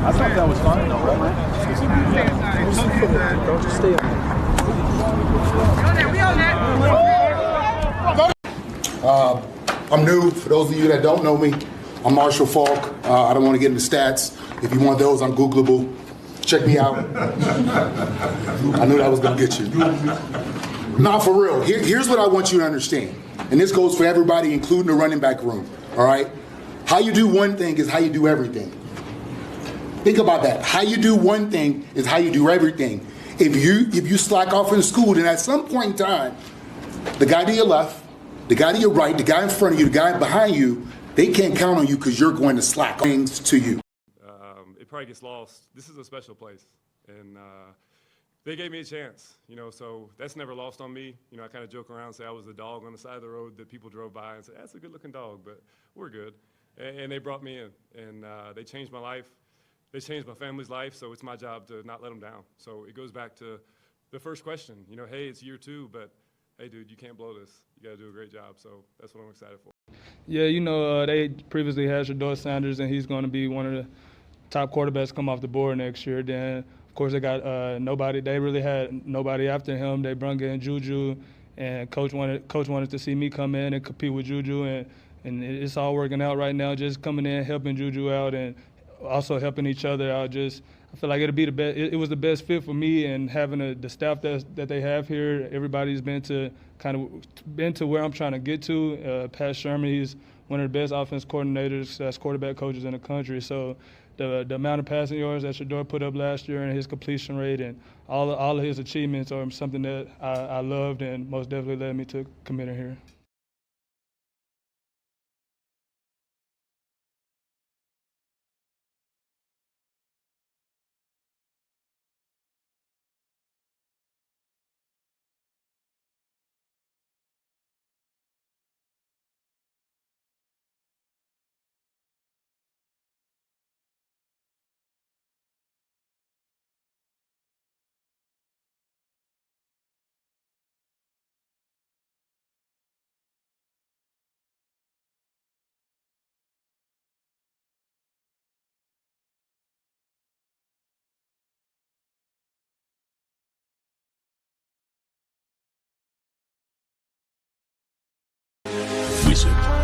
I thought that was fine, though, right? Don't just stay I'm new. For those of you that don't know me, I'm Marshall Faulk. I don't want to get into stats. If you want those, I'm Googleable. Check me out. I knew that was going to get you. Nah, for real. Here's what I want you to understand. And this goes for everybody, including the running back room. All right? How you do one thing is how you do everything. Think about that. How you do one thing is how you do everything. If you slack off in school, then at some point in time, the guy to your left, the guy to your right, the guy in front of you, the guy behind you, they can't count on you because you're going to slack things to you. It probably gets lost. This is a special place, and they gave me a chance, so that's never lost on me. I kind of joke around and say I was the dog on the side of the road that people drove by and said, that's a good-looking dog, but we're good. And they brought me in, and they changed my life. They changed my family's life, so it's my job to not let them down. So it goes back to the first question, hey, it's year 2, but hey, dude, you can't blow this. You got to do a great job, so that's what I'm excited for. Yeah, they previously had Shedeur Sanders, and he's going to be one of the top quarterbacks come off the board next year. Then, of course, they got nobody. They really had nobody after him. They brung in Juju, and coach wanted to see me come in and compete with Juju, and it's all working out right now. Just coming in, helping Juju out, and also helping each other out. I feel like it'll be the best. It was the best fit for me, and having the staff that they have here. Everybody's been to where I'm trying to get to. Pat Sherman, he's one of the best offense coordinators, quarterback coaches in the country. So the amount of passing yards that Shedeur put up last year and his completion rate and all of his achievements are something that I loved and most definitely led me to committing here. Wizard.